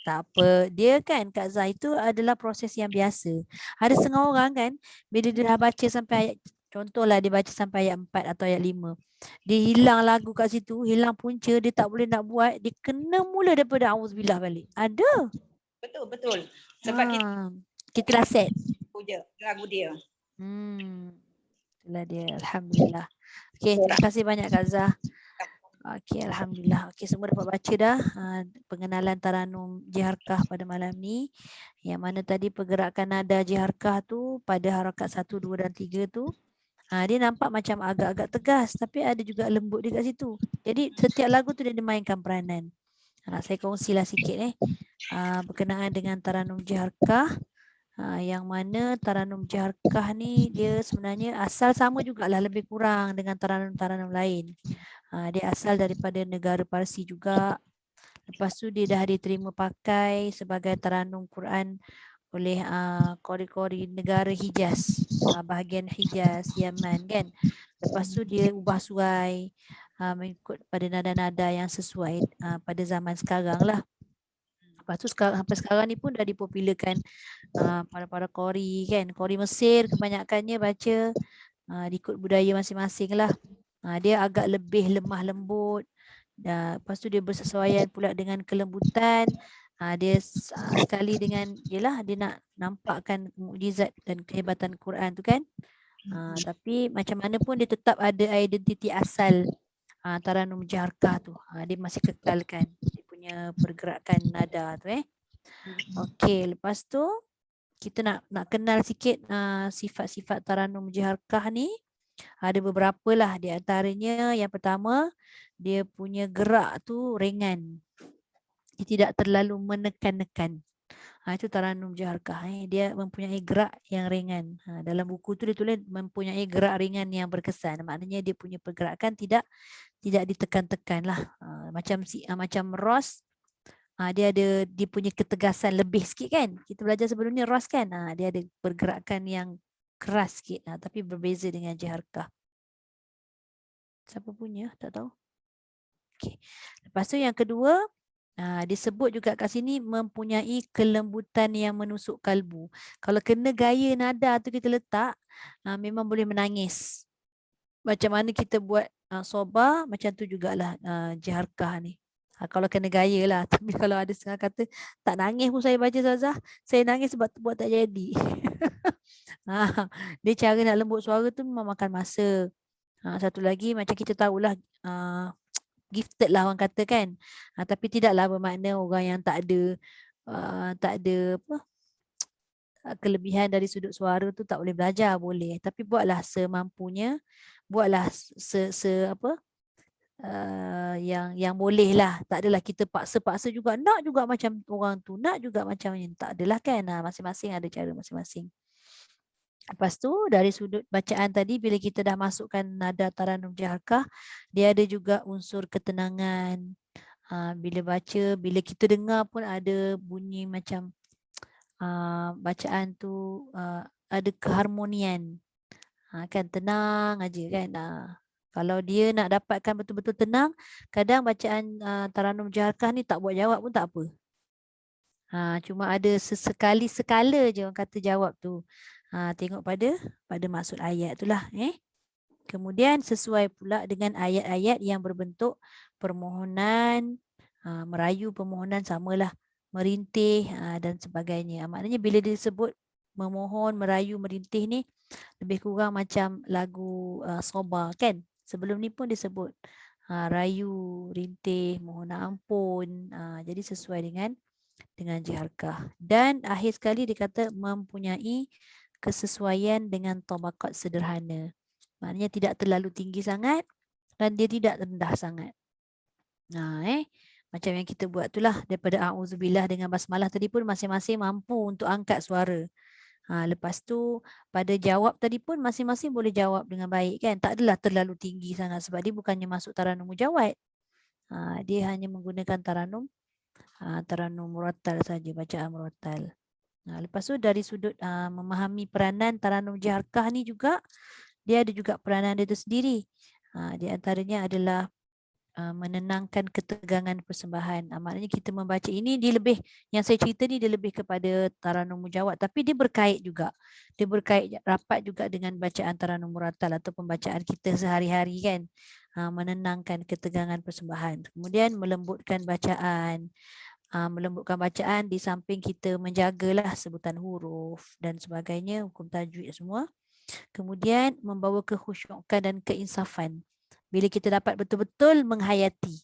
Tak apa. Dia kan Kak Zah itu adalah proses yang biasa. Ada setengah orang kan bila dia dah baca sampai ayat, contohlah dia baca sampai ayat 4 atau ayat 5. Dia hilang lagu kat situ, hilang punca, dia tak boleh nak buat, dia kena mula daripada auzubillah balik. Ada. Betul. Sebab kita dah set. je lagu dia. Itulah dia. Alhamdulillah. Okey, terima kasih banyak Kak Zah. Okey, Alhamdulillah. Okey, semua dapat baca dah pengenalan Taranum Jiharkah pada malam ni. Yang mana tadi pergerakan nada Jiharkah tu pada harakat 1, 2 dan 3 tu. Dia nampak macam agak-agak tegas tapi ada juga lembut di kat situ. Jadi setiap lagu tu dia dimainkan peranan. Saya kongsilah sikit berkenaan dengan Taranum Jiharkah. Yang mana Taranum Jiharkah ni dia sebenarnya asal sama jugalah lebih kurang dengan taranum-taranum lain. Dia asal daripada negara Parsi juga. Lepas tu dia dah diterima pakai sebagai taranum Quran oleh kori-kori negara Hijaz, bahagian Hijaz, Yaman kan. Lepas tu dia ubah suai mengikut pada nada-nada yang sesuai pada zaman sekarang lah. Lepas tu sampai sekarang ni pun dah dipopularkan para kori kan. Kori Mesir kebanyakannya baca ikut budaya masing-masing lah. Dia agak lebih lemah lembut. Lepas tu dia bersesuaian pula dengan kelembutan. Dia sekali dengan dia nak nampakkan mukjizat dan kehebatan Quran tu kan. Tapi macam mana pun dia tetap ada identiti asal Taranum Jiharkah tu. Dia masih kekalkan dia punya pergerakan nada tu Okey, lepas tu kita nak kenal sikit sifat-sifat Taranum Jiharkah ni. Ada beberapa lah, di antaranya yang pertama dia punya gerak tu ringan. Dia tidak terlalu menekan-nekan. Itu Taranum Jiharkah. Dia mempunyai gerak yang ringan. Dalam buku tu dia tulis mempunyai gerak ringan yang berkesan. Maknanya dia punya pergerakan tidak ditekan-tekan lah. Macam Ros, dia punya ketegasan lebih sikit kan. Kita belajar sebelum ni Ros kan. Dia ada pergerakan yang keras sikit tapi berbeza dengan Jiharkah. Siapa punya? Tak tahu. Okey. Lepas tu yang kedua, disebut juga kat sini mempunyai kelembutan yang menusuk kalbu. Kalau kena gaya nada tu kita letak, memang boleh menangis. Macam mana kita buat soba, macam tu jugalah Jiharkah ni. Kalau kena gaya lah. Tapi kalau ada setengah kata, tak nangis pun saya baca Zazah. Saya nangis sebab buat tak jadi. Dia cara nak lembut suara tu memang makan masa. Satu lagi macam kita tahulah gifted lah orang kata kan. Tapi tidaklah bermakna orang yang tak ada apa kelebihan dari sudut suara tu tak boleh belajar, boleh. Tapi buatlah semampunya, buatlah apa yang boleh lah. Tak adalah kita paksa-paksa juga, nak juga macam orang tu, nak juga macam ni. Tak adalah kan. Masing-masing ada cara masing-masing. Lepas tu dari sudut bacaan tadi, bila kita dah masukkan nada Taranum Jaharkah, dia ada juga unsur ketenangan. Bila baca, bila kita dengar pun ada bunyi macam bacaan tu ada keharmonian. Kan tenang aja kan. Kalau dia nak dapatkan betul-betul tenang, kadang bacaan Taranum Jaharkah ni tak buat jawab pun tak apa. Cuma ada sesekali-sekala je orang kata jawab tu. Tengok pada maksud ayat tu lah. Kemudian sesuai pula dengan ayat-ayat yang berbentuk permohonan, merayu permohonan samalah, merintih dan sebagainya. Maknanya bila disebut memohon, merayu, merintih ni lebih kurang macam lagu Soba kan. Sebelum ni pun disebut rayu, rintih, mohon ampun. Jadi sesuai dengan Jaharkah. Dan akhir sekali dia kata mempunyai kesesuaian dengan tabaqat sederhana. Maknanya tidak terlalu tinggi sangat dan dia tidak rendah sangat. Macam yang kita buat itulah, daripada a'udzubillah dengan basmalah tadi pun masing-masing mampu untuk angkat suara. Lepas tu pada jawab tadi pun masing-masing boleh jawab dengan baik kan. Tak adalah terlalu tinggi sangat sebab dia bukannya masuk Taranum Mujawad. Dia hanya menggunakan Taranum murattal saja, bacaan murattal. Lepas tu dari sudut memahami peranan Taranum Jaharkah ni juga, dia ada juga peranan dia tersendiri. Di antaranya adalah menenangkan ketegangan persembahan. Maknanya kita membaca ini, dia lebih, yang saya cerita ni dia lebih kepada Taranum Mujawad, tapi dia berkait juga. Dia berkait rapat juga dengan bacaan Taranum murattal atau pembacaan kita sehari-hari kan. Menenangkan ketegangan persembahan. Kemudian melembutkan bacaan. Melembutkan bacaan di samping kita menjagalah sebutan huruf dan sebagainya, hukum tajwid semua. Kemudian membawa kekhusyukan dan keinsafan. Bila kita dapat betul-betul menghayati.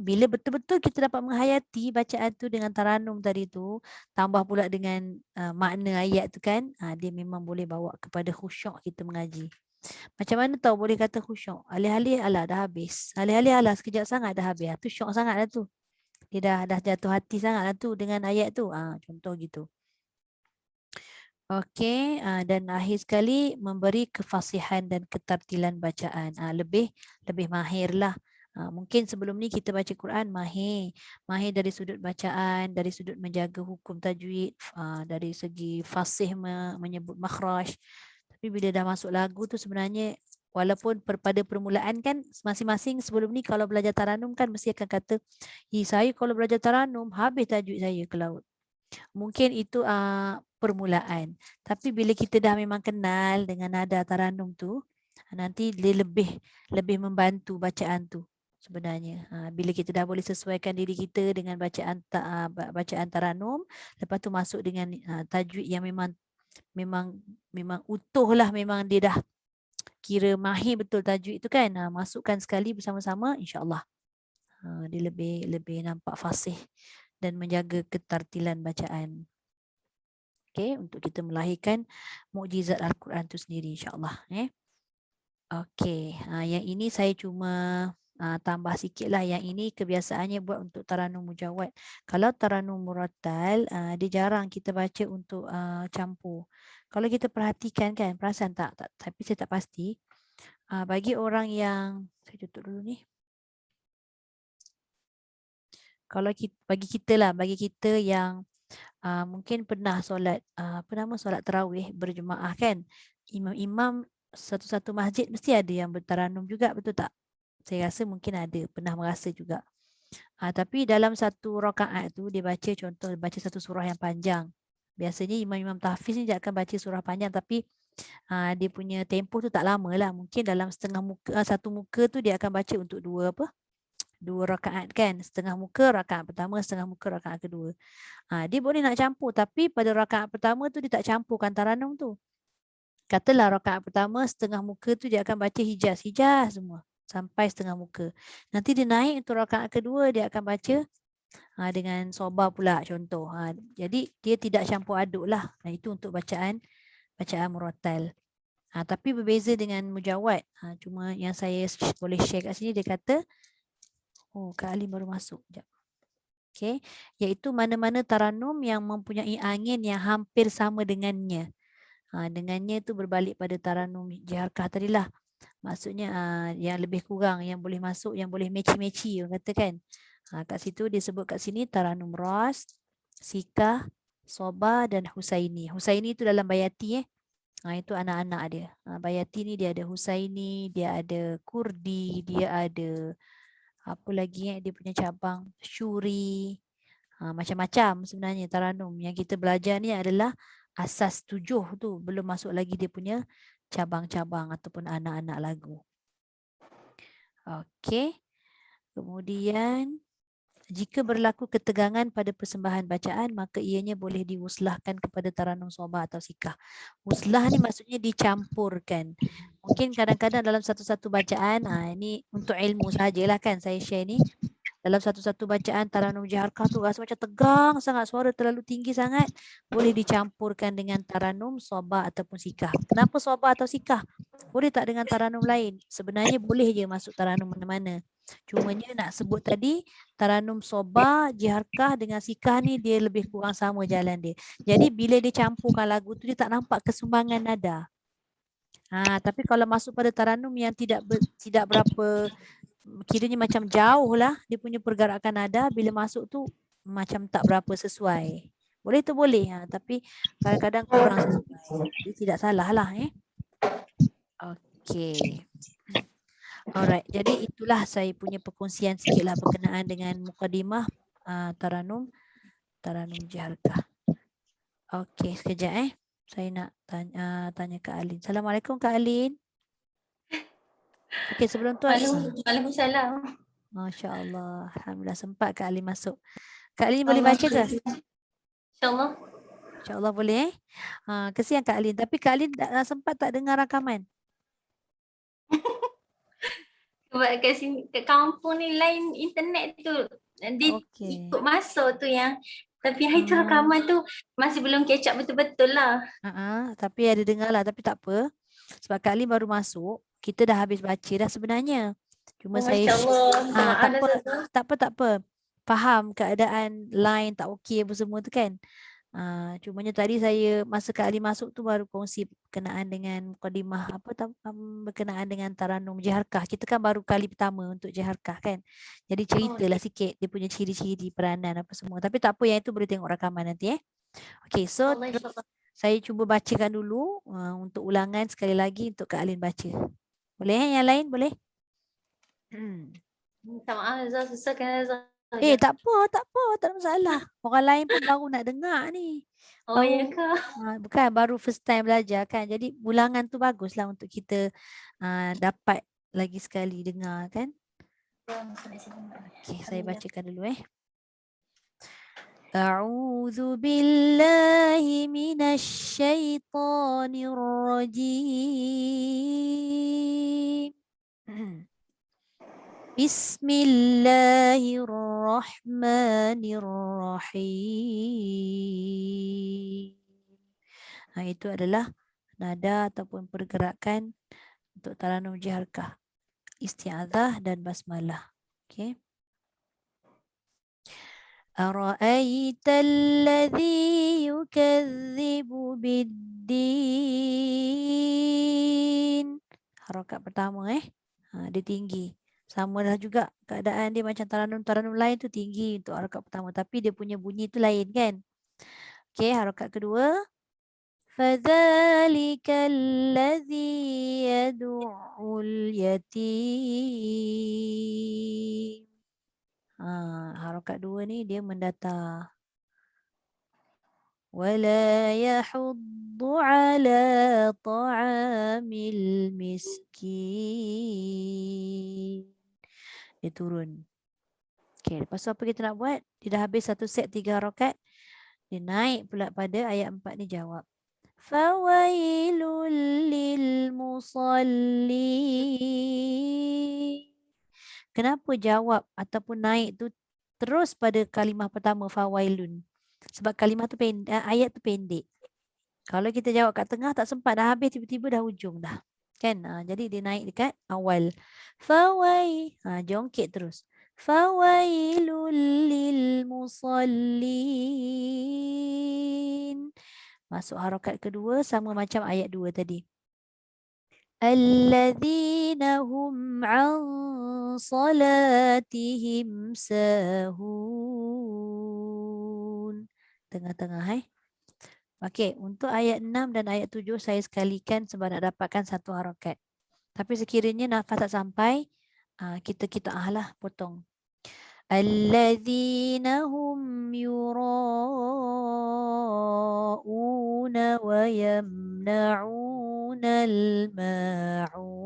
Bila betul-betul kita dapat menghayati bacaan tu dengan taranum tadi tu, tambah pula dengan makna ayat tu kan, dia memang boleh bawa kepada khusyuk kita mengaji. Macam mana tahu boleh kata khusyuk? Alih-alih alah dah habis. Alih-alih alah sekejap sangat dah habis. Tu syok sangat lah tu. Dia dah jatuh hati sangat lah tu dengan ayat tu. Contoh gitu. Okey, dan akhir sekali memberi kefasihan dan ketartilan bacaan. Lebih mahir lah. Mungkin sebelum ni kita baca Quran mahir dari sudut bacaan, dari sudut menjaga hukum tajwid, dari segi fasih menyebut makhraj. Tapi bila dah masuk lagu tu sebenarnya, walaupun pada permulaan kan masing-masing sebelum ni kalau belajar taranum kan mesti akan kata, saya kalau belajar taranum habis tajwid saya ke laut. Mungkin itu permulaan. Tapi bila kita dah memang kenal dengan nada taranum tu, nanti dia lebih membantu bacaan tu sebenarnya. Bila kita dah boleh sesuaikan diri kita dengan bacaan taranum, lepas tu masuk dengan tajwid yang memang utuh lah, memang dia dah kira mahir betul tajwid tu kan. Masukkan sekali bersama-sama, insya-Allah dia lebih nampak fasih dan menjaga ketartilan bacaan. Okey, untuk kita melahirkan mukjizat Al-Quran tu sendiri, insya-Allah. Okey, yang ini saya cuma tambah sikit lah. Yang ini kebiasaannya buat untuk taranum mujawad. Kalau taranum murattal, dia jarang kita baca untuk campur. Kalau kita perhatikan kan, perasan tak? Tapi saya tak pasti. Bagi orang yang, saya tutup dulu ni. Kalau bagi kita yang mungkin pernah solat solat tarawih berjemaah kan, imam satu-satu masjid mesti ada yang bertaranum juga, betul tak? Saya rasa mungkin ada, pernah merasa juga. Tapi dalam satu rakaat tu dia baca, contoh baca satu surah yang panjang. Biasanya imam-imam tahfiz ni dia akan baca surah panjang, tapi dia punya tempoh tu tak lama lah. Mungkin dalam satu muka tu dia akan baca untuk dua rakaat kan, setengah muka rakaat pertama, setengah muka rakaat kedua. Dia boleh nak campur, tapi pada rakaat pertama tu dia tak campurkan taranum tu. Katalah rakaat pertama setengah muka tu dia akan baca hijaz semua sampai setengah muka. Nanti dia naik untuk rakaat kedua, dia akan baca dengan soba pula contoh. Jadi dia tidak campur aduk lah. Itu untuk bacaan murattal. Tapi berbeza dengan mujawad. Cuma yang saya boleh share kat sini dia kata, Kak Ali baru masuk. Sekejap. Okay. Iaitu mana-mana taranum yang mempunyai angin yang hampir sama dengannya. Dengannya itu berbalik pada taranum jiharkah tadilah. Maksudnya yang lebih kurang, yang boleh masuk, yang boleh meci-meci orang kata kan. Kat situ dia sebut kat sini taranum ras, sikah, soba dan husaini. Husaini itu dalam bayati itu anak-anak dia. Bayati ni dia ada husaini, dia ada kurdi, dia ada apa lagi dia punya cabang syuri. Macam-macam sebenarnya taranum. Yang kita belajar ni adalah asas 7 tu. Belum masuk lagi dia punya cabang-cabang ataupun anak-anak lagu. Okey. Kemudian jika berlaku ketegangan pada persembahan bacaan, maka ianya boleh diuslahkan kepada taranum soba atau sikah. Uslah ni maksudnya dicampurkan. Mungkin kadang-kadang dalam satu-satu bacaan, ini untuk ilmu sahajalah kan saya share ni. Dalam satu-satu bacaan taranum jiharkah tu rasa macam tegang sangat, suara terlalu tinggi sangat, boleh dicampurkan dengan taranum soba ataupun sikah. Kenapa soba atau sikah? Boleh tak dengan taranum lain? Sebenarnya boleh je masuk taranum mana-mana. Cumanya nak sebut tadi taranum soba, jiharkah dengan sikah ni dia lebih kurang sama jalan dia. Jadi bila dia campurkan lagu tu dia tak nampak kesumbangan nada. Tapi kalau masuk pada taranum yang tidak berapa, kiranya macam jauh lah dia punya pergerakan nada, bila masuk tu macam tak berapa sesuai. Boleh tu boleh, tapi kadang-kadang kurang sesuai. Jadi tidak salah lah. Okey. Alright, jadi itulah saya punya perkongsian sikitlah berkenaan dengan mukadimah taranum jiharkah. Okey, sekejap saya nak tanya Kak Alin. Assalamualaikum Kak Alin. Okey, sebelum tu Waalaikumsalam. Masya-Allah. Alhamdulillah sempat Kak Alin masuk. Kak Alin boleh baca ke? InsyaAllah. InsyaAllah boleh. Kesian Kak Alin. Tapi Kak Alin sempat tak dengar rakaman? Sebab kat sini, kat kampung ni line internet tu dia ikut masuk tu yang, tapi hari tu rakaman tu masih belum catch up betul-betul lah. Tapi ada dengar lah, tapi tak apa. Sebab Kak Alin baru masuk, kita dah habis baca dah sebenarnya. Cuma saya tak apa. Faham keadaan line tak okey apa semua tu kan. Cumanya tadi saya masa Kak Ali masuk tu baru kongsi berkenaan dengan mukadimah berkenaan dengan taranum jiharkah. Kita kan baru kali pertama untuk jiharkah kan. Jadi ceritalah sikit dia punya ciri-ciri peranan apa semua. Tapi tak apa, yang itu boleh tengok rakaman nanti Okey, so saya cuba bacakan dulu untuk ulangan sekali lagi untuk Kak Alin baca. Boleh yang lain boleh? Minta maaf Zah, susah kan Zah. Tak apa, tak ada masalah. Orang lain pun baru nak dengar ni. Ya ke? Bukan, baru first time belajar kan. Jadi ulangan tu baguslah untuk kita dapat lagi sekali dengar kan. Okey, saya bacakan dulu A'udzu billahi minasy syaithanir rajim. Bismillahirrahmanirrahim. Itu adalah nada ataupun pergerakan untuk taranum jiharkah, isti'adzah dan basmalah. Okey. Ara'aital ladzi yukadzibu biddin. Harakat pertama dia tinggi. Sama dah juga keadaan dia macam taranum-taranum lain tu tinggi untuk harakat pertama, tapi dia punya bunyi tu lain kan. Okey, harakat kedua. Fadzalikal ladzi yad'ul yatim. Harakat dua ni dia mendatar. Wala yahuddu ala ta'amil miskin. Dia turun. Okey, lepas tu apa kita nak buat? Dia dah habis satu set 3 harakat. Dia naik pula pada ayat 4 ni jawab. Fawailul lil musallin. Kenapa jawab ataupun naik tu terus pada kalimah pertama fawailun? Sebab kalimah tu pendek, ayat tu pendek. Kalau kita jawab kat tengah tak sempat, dah habis tiba-tiba dah hujung dah. Kan? Jadi dia naik dekat awal. Jongkit terus. Fawailul lil musallin. Masuk harakat kedua sama macam ayat 2 tadi. Alladzina hum an salatihim sahun. Tengah-tengah Okey, untuk ayat 6 dan ayat 7 saya sekalikan sebab nak dapatkan satu harakat. Tapi sekiranya nafas tak sampai, kita lah potong. Alladzina hum yura'una wa yamna'una al-ma'un.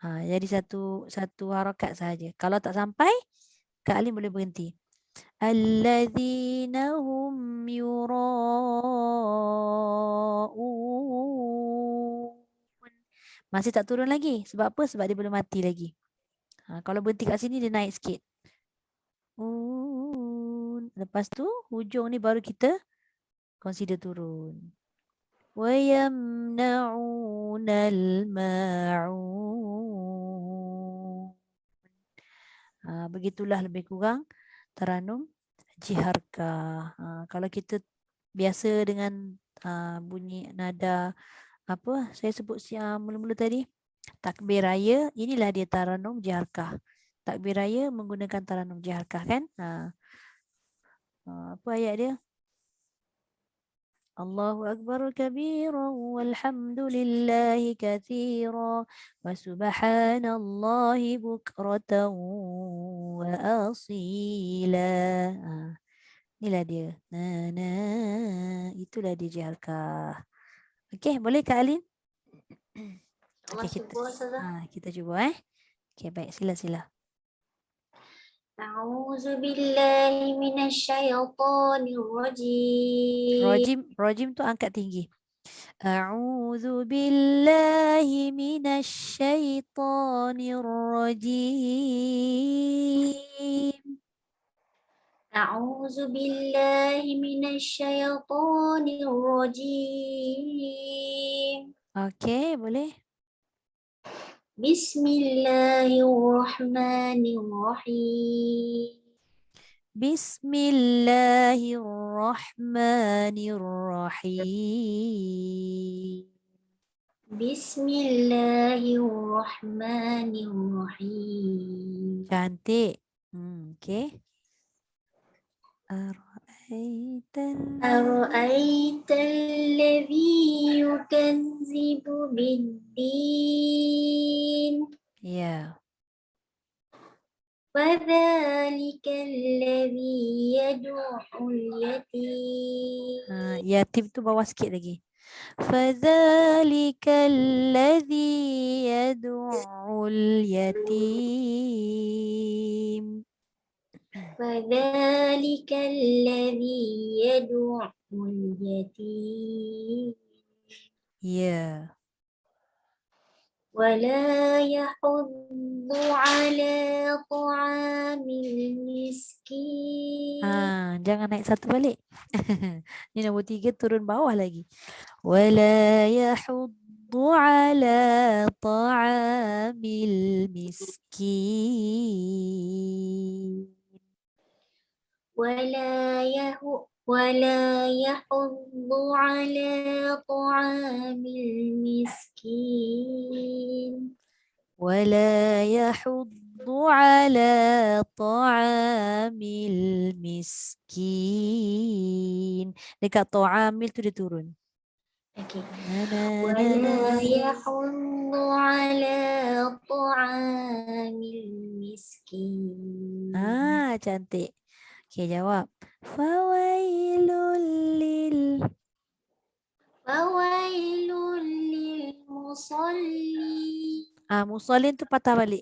Jadi satu harakat saja. Kalau tak sampai, Kak Alim boleh berhenti. Alladzina hum yura'un. Masih tak turun lagi. Sebab apa? Sebab dia belum mati lagi. Kalau berhenti kat sini dia naik sikit. Lepas tu hujung ni baru kita consider turun. Wa yamna'una al-ma'un. Begitulah lebih kurang Taranum jiharka. Kalau kita biasa dengan bunyi nada apa saya sebut mula-mula tadi, takbir raya, inilah dia taranum jiharka. Takbir raya menggunakan taranum jiharka kan? Apa ayat dia? Allahu akbar kabiran walhamdulillahi katsiran wa subhanallahi bukratan wa asila. Inilah dia. Itulah dia jiharkah. Okey, boleh Kak Alin? Okey, kita cuba Okey, baik, sila. A'udzu billahi minasyaitonir rajim. Rajim tu angkat tinggi. A'udzu billahi minasyaitonir rajim. A'udzu billahi minasyaitonir rajim. Okey, boleh. Bismillahirrahmanirrahim. Bismillahirrahmanirrahim. Bismillahirrahmanirrahim. Cantik. Okey. Ara'aital ladzi yukazzibu bid-din. Ya. Fadzalikal ladzi yad'ul yatim. Yatim tu bawah sikit lagi. Fadzalikal ladzi yad'ul yatim. Fadzalikal ladzi yad'ul yatim. Ya. Wala yahuddu ala ta'amil miskin. Jangan naik satu balik. Ni nombor 3 turun bawah lagi. Wala yahuddu ala ta'amil miskin. Wala yahuddu ala ta'amil miskin. ولا يحض على طعام المسكين. Dekat ta'amil tu dia turun. Okay. Wala yahuddu ala ta'amil miskin. Cantik. Okay, jawab. Fawailul lil musallin. Musallin tu patah balik.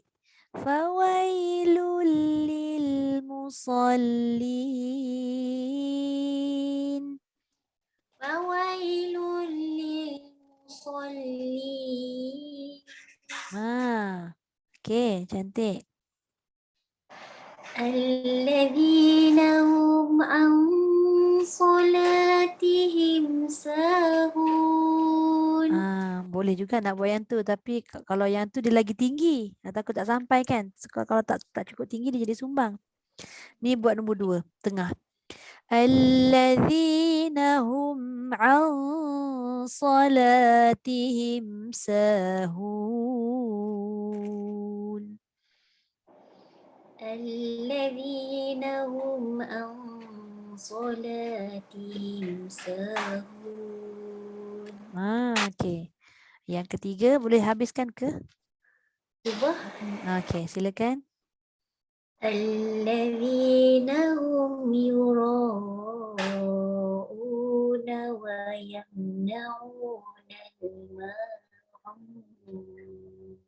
Fawailul lil musallin. Fawailul lilmusallin. Okey, cantik. Alladzina hum an salatihim sahun. Boleh juga nak buat yang tu, tapi kalau yang tu dia lagi tinggi, takut tak sampai kan. So, kalau tak cukup tinggi dia jadi sumbang. Ni buat nombor 2, tengah. Alladzina hum an salatihim sahun. Alladzina hum an salatihim sahun. Okey. Yang ketiga boleh habiskan ke? Cuba. Okey, silakan. Alladzina hum yura'una wa yamna'una al-ma'un.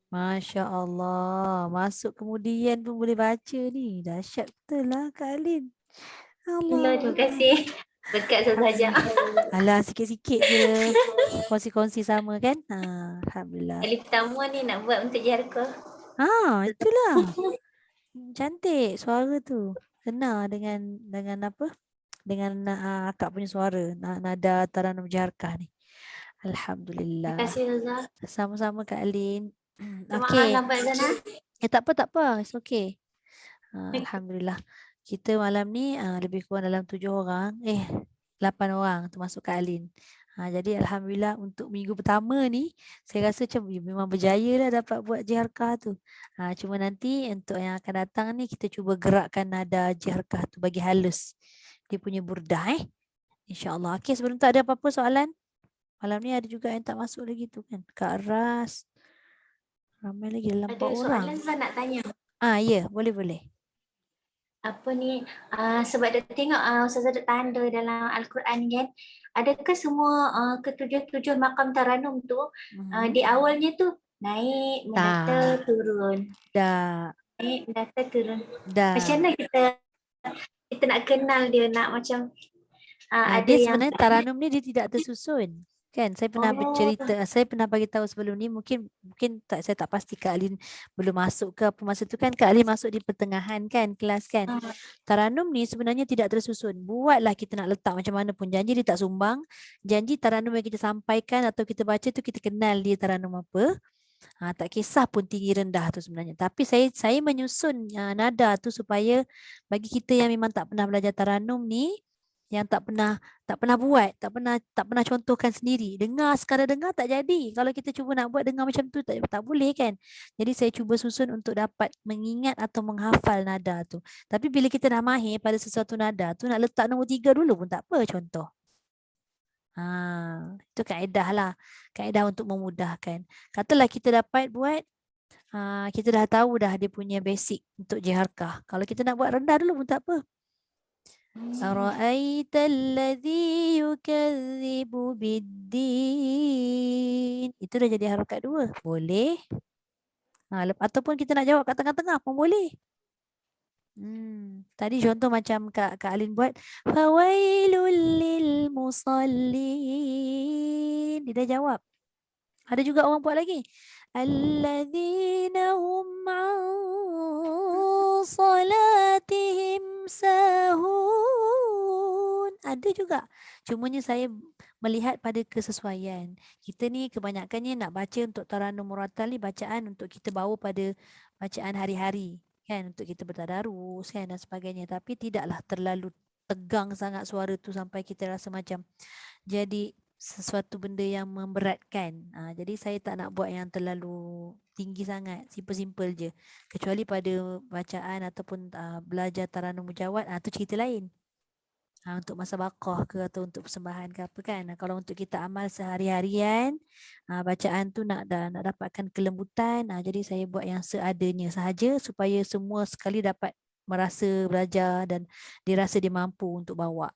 Masya Allah. Masuk kemudian pun boleh baca ni. Dahsyat betul lah Kak Alin. Allah, terima kasih. Berkat saja. Alah, sikit-sikit je. Kongsi-kongsi sama kan? Alhamdulillah. Kali pertama ni nak buat untuk JRK. Itulah. Cantik suara tu. Kena dengan apa? Dengan akak punya suara. Nada Taranum Jarkah ni. Alhamdulillah. Terima kasih Zaza. Sama-sama Kak Alin. Maaf Okey. lambat Zana. Tak apa. It's okay. Alhamdulillah. Kita malam ni lebih kurang dalam 7 orang. 8 orang termasuk Kak Alin. Jadi Alhamdulillah untuk minggu pertama ni saya rasa macam memang berjaya lah dapat buat jiharkah tu. Cuma nanti untuk yang akan datang ni kita cuba gerakkan nada jiharkah tu bagi halus. Dia punya burdah InsyaAllah. Okey, sebelum tu ada apa-apa soalan? Malam ni ada juga yang tak masuk lagi tu kan. Kak Ras. Ramai lagi dalam 4 Ada orang. soalan Zana nak tanya. Ya, boleh. Apa ni, sebab dah tengok Ustazah ada tanda dalam Al-Quran kan, adakah semua ketujuh-tujuh makam taranum tu di awalnya tu naik, menata, turun. Dah. Naik, menata, turun. Dah. Macam mana kita nak kenal dia, nak macam ada dia yang sebenarnya taranum ni dia tidak tersusun. Kan saya pernah bercerita, saya pernah bagi tahu sebelum ni, mungkin saya tak pasti Kak Alin belum masuk ke apa masa tu kan. Kak Alin masuk di pertengahan kan kelas kan. Taranum ni sebenarnya tidak tersusun. Buatlah kita nak letak macam mana pun, janji dia tak sumbang. Janji taranum yang kita sampaikan atau kita baca tu kita kenal dia taranum apa. Tak kisah pun tinggi rendah tu sebenarnya. Tapi saya menyusun nada tu supaya bagi kita yang memang tak pernah belajar taranum ni, yang tak pernah buat, tak pernah contohkan sendiri. Sekadar dengar tak jadi. Kalau kita cuba nak buat dengar macam tu tak boleh kan. Jadi saya cuba susun untuk dapat mengingat atau menghafal nada tu. Tapi bila kita dah mahir pada sesuatu nada tu, nak letak nombor 3 dulu pun tak apa contoh. Itu kaedah lah. Kaedah untuk memudahkan. Katalah kita dapat buat, kita dah tahu dah dia punya basic untuk jiharkah. Kalau kita nak buat rendah dulu pun tak apa. Ara'aita alladhi yukadzibu biddin. Itu dah jadi harakat 2. Boleh. Ataupun kita nak jawab kat tengah-tengah pun boleh. Tadi contoh macam Kak Alin buat fawailul lil musallin. Dia dah jawab. Ada juga orang buat lagi. Alladzina hum an salatihim sahun. Ada juga. Cumanya saya melihat pada kesesuaian. Kita ni kebanyakannya nak baca untuk taranum murattal ni bacaan untuk kita bawa pada bacaan hari-hari. Kan, untuk kita bertadarus kan dan sebagainya. Tapi tidaklah terlalu tegang sangat suara tu sampai kita rasa macam jadi sesuatu benda yang memberatkan. Jadi saya tak nak buat yang terlalu tinggi sangat, simple-simple je. Kecuali pada bacaan ataupun belajar taranum mujawad, tu cerita lain. Untuk masa bakah ke atau untuk persembahan ke apa kan. Kalau untuk kita amal sehari-harian, bacaan tu nak dapatkan kelembutan, jadi saya buat yang seadanya sahaja supaya semua sekali dapat merasa belajar dan dirasa dia mampu untuk bawa.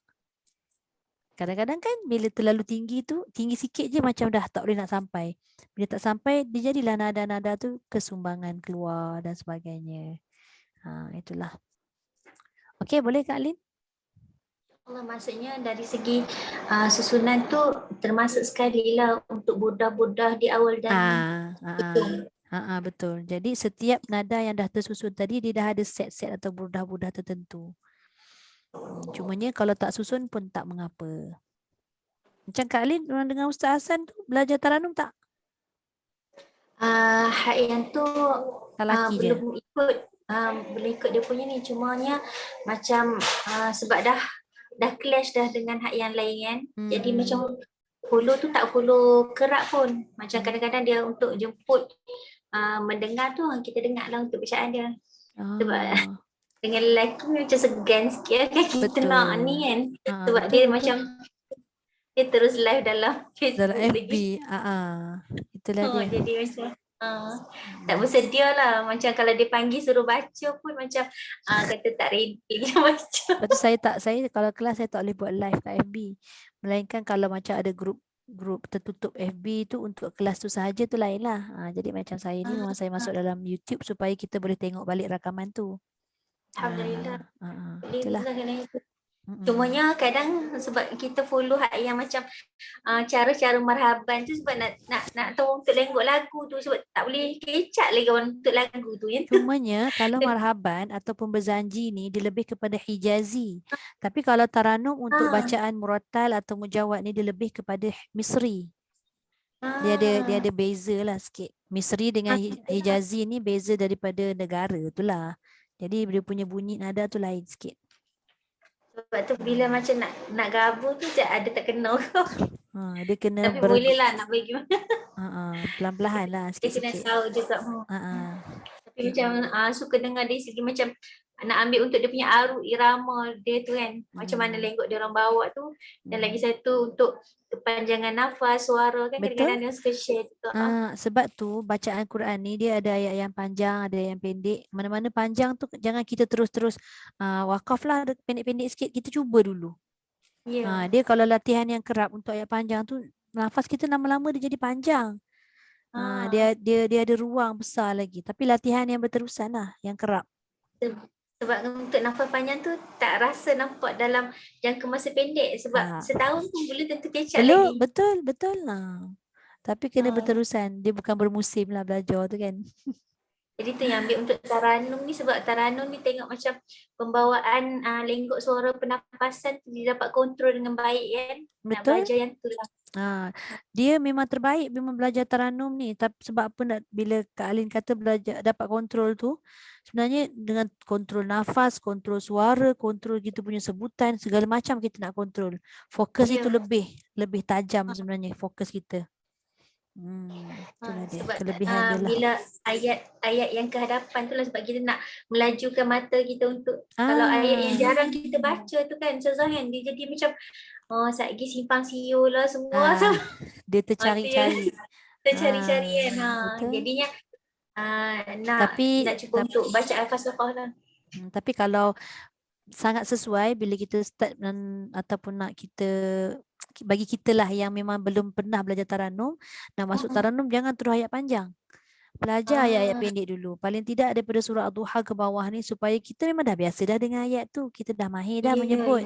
Kadang-kadang kan bila terlalu tinggi tu, tinggi sikit je macam dah tak boleh nak sampai. Bila tak sampai, dia jadilah nada-nada tu kesumbangan keluar dan sebagainya. Itulah. Okey, boleh Kak Alin? Allah, maksudnya dari segi susunan tu termasuk sekali lah untuk budah-budah di awal dan hujung. Betul. Jadi setiap nada yang dah tersusun tadi dia dah ada set-set atau budah-budah tertentu. Cumanya kalau tak susun pun tak mengapa. Macam Kak Alin orang dengan Ustaz Hassan tu belajar taranum tak? Hak yang tu Tak laki je. belum ikut dia punya ni, cumanya macam sebab dah clash dah dengan hak yang lain kan. Jadi macam follow tu tak follow kerak pun. Macam kadang-kadang dia untuk jemput mendengar tu kita dengar lah untuk bacaan dia. Sebab dengan lelaki macam segan sikit kan kita Betul. nak ni kan. Sebab betul, dia betul. macam dia terus live dalam Facebook Dalam lagi. FB. Itulah dia. Jadi macam tak bersedia lah. Macam kalau dia panggil suruh baca pun macam kata tak ready lagi baca. Lepas tu saya kalau kelas saya tak boleh buat live kat FB. Melainkan kalau macam ada grup tertutup FB tu untuk kelas tu sahaja tu lain lah. Jadi macam saya ni memang saya masuk dalam YouTube supaya kita boleh tengok balik rakaman tu. Alhamdulillah. Itulah. Cumanya kadang sebab kita follow hak yang macam cara-cara marhaban tu sebab nak tahu untuk lenggok lagu tu sebab tak boleh kecak lagi orang untuk lagu tu ya. Cumanya kalau marhaban ataupun berzanji ni dia lebih kepada hijazi. Tapi kalau taranum untuk bacaan murattal atau mujawad ni dia lebih kepada misri. Dia ada beza lah sikit. Misri dengan hijazi ni beza daripada negara tu lah. Jadi dia punya bunyi nada tu lain sikit. Sebab tu bila macam nak gabung tu ada tak kena kau. Dia kena Tapi boleh lah nak bagi mana. pelan-pelan lah Dia kena sikit-sikit. tahu juga. Tapi macam suka dengar dari segi macam nak ambil untuk dia punya arut irama dia tu kan. Macam mana lenggok dia orang bawa tu. Dan lagi satu untuk kepanjangan nafas, suara kan. Betul. Kadang-kadang dia suka share tu. Sebab tu bacaan Quran ni dia ada ayat yang panjang, ada yang pendek. Mana-mana panjang tu jangan kita terus-terus wakaf lah pendek-pendek sikit. Kita cuba dulu. Dia kalau latihan yang kerap untuk ayat panjang tu nafas kita lama-lama dia jadi panjang. Dia ada ruang besar lagi. Tapi latihan yang berterusan lah, yang kerap. Sebab untuk nafas panjang tu tak rasa nampak dalam jangka masa pendek. Sebab setahun pun boleh tentu kecap lagi. Betul lah. Tapi kena berterusan. Dia bukan bermusim lah belajar tu kan. Jadi tu yang ambil untuk taranum ni sebab taranum ni tengok macam pembawaan lenggok suara pernafasan tu dia dapat kontrol dengan baik kan. Betul. Nak belajar yang tu lah. Dia memang terbaik memang belajar taranum ni. Tapi sebab apa bila Kak Alin kata belajar dapat kontrol tu, sebenarnya dengan kontrol nafas, kontrol suara, kontrol kita punya sebutan, segala macam kita nak kontrol. Fokus itu lebih tajam sebenarnya fokus kita. Itulah dia, sebab kelebihan dia lah. bila ayat yang kehadapan tu lah sebab kita nak melajukan mata kita untuk kalau ayat yang jarang kita baca tu kan Ustazah kan dia jadi macam saat lagi simpang siur lah semua dia tercari-cari tercari-cari kan jadinya nak cukup untuk baca al-Fasafah lah. Tapi kalau sangat sesuai bila kita start ataupun nak kita bagi kita lah yang memang belum pernah belajar taranum, nak masuk taranum jangan terus ayat panjang. Belajar ayat-ayat pendek dulu. Paling tidak daripada surah Ad-Duha ke bawah ni supaya kita memang dah biasa dah dengan ayat tu. Kita dah mahir dah menyebut.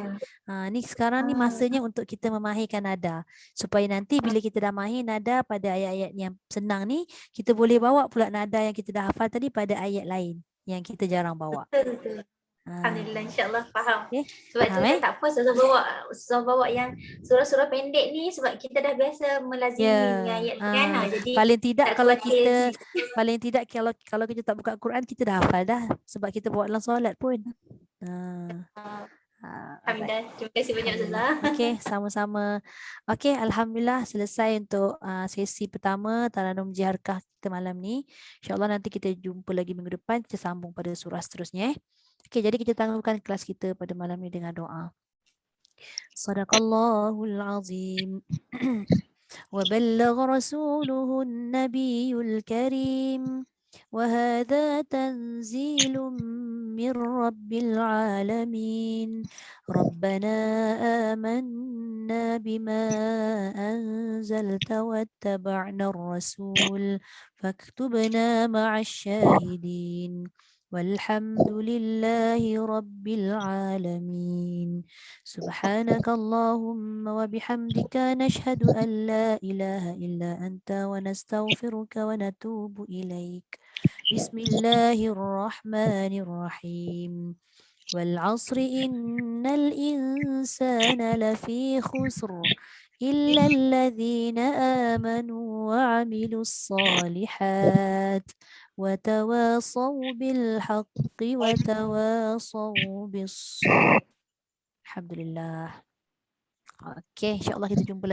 Ni sekarang ni masanya untuk kita memahirkan nada. Supaya nanti bila kita dah mahir nada pada ayat-ayat yang senang ni, kita boleh bawa pula nada yang kita dah hafal tadi pada ayat lain yang kita jarang bawa. Betul. Alhamdulillah, insyaAllah faham. Sebab faham, tu tak apa Ustazah bawa yang surah-surah pendek ni sebab kita dah biasa melazimi dengan ayat kan. Jadi paling tidak kalau kita tak buka Quran kita dah hafal dah sebab kita buat dalam solat pun. Alhamdulillah. Terima kasih banyak Ustazah. Okey, sama-sama. Okey, alhamdulillah selesai untuk sesi pertama taranum jiharkah kita malam ni. InsyaAllah nanti kita jumpa lagi minggu depan, kita sambung pada surah seterusnya. Okey, jadi kita tangguhkan kelas kita pada malam ni dengan doa. Sadaqallahul azim. Wa ballagha rasuluhun nabiyul karim. وهذا تنزيل من رب العالمين ربنا آمنا بما أنزلت واتبعنا الرسول فاكتبنا مع الشاهدين Walhamdulillahi Rabbil Alamin. Subhanakallahumma wa bihamdika nashhadu an la ilaha illa anta wa nastaghfiruka wa natubu ilaik. Bismillahirrahmanirrahim. والعصر إن الإنسان لفي خسر إلا الذين آمنوا وعملوا الصالحات وتواصوا بالحق وتواصوا بالصبر. Alhamdulillah. Okey, insyaAllah kita jumpa lagi.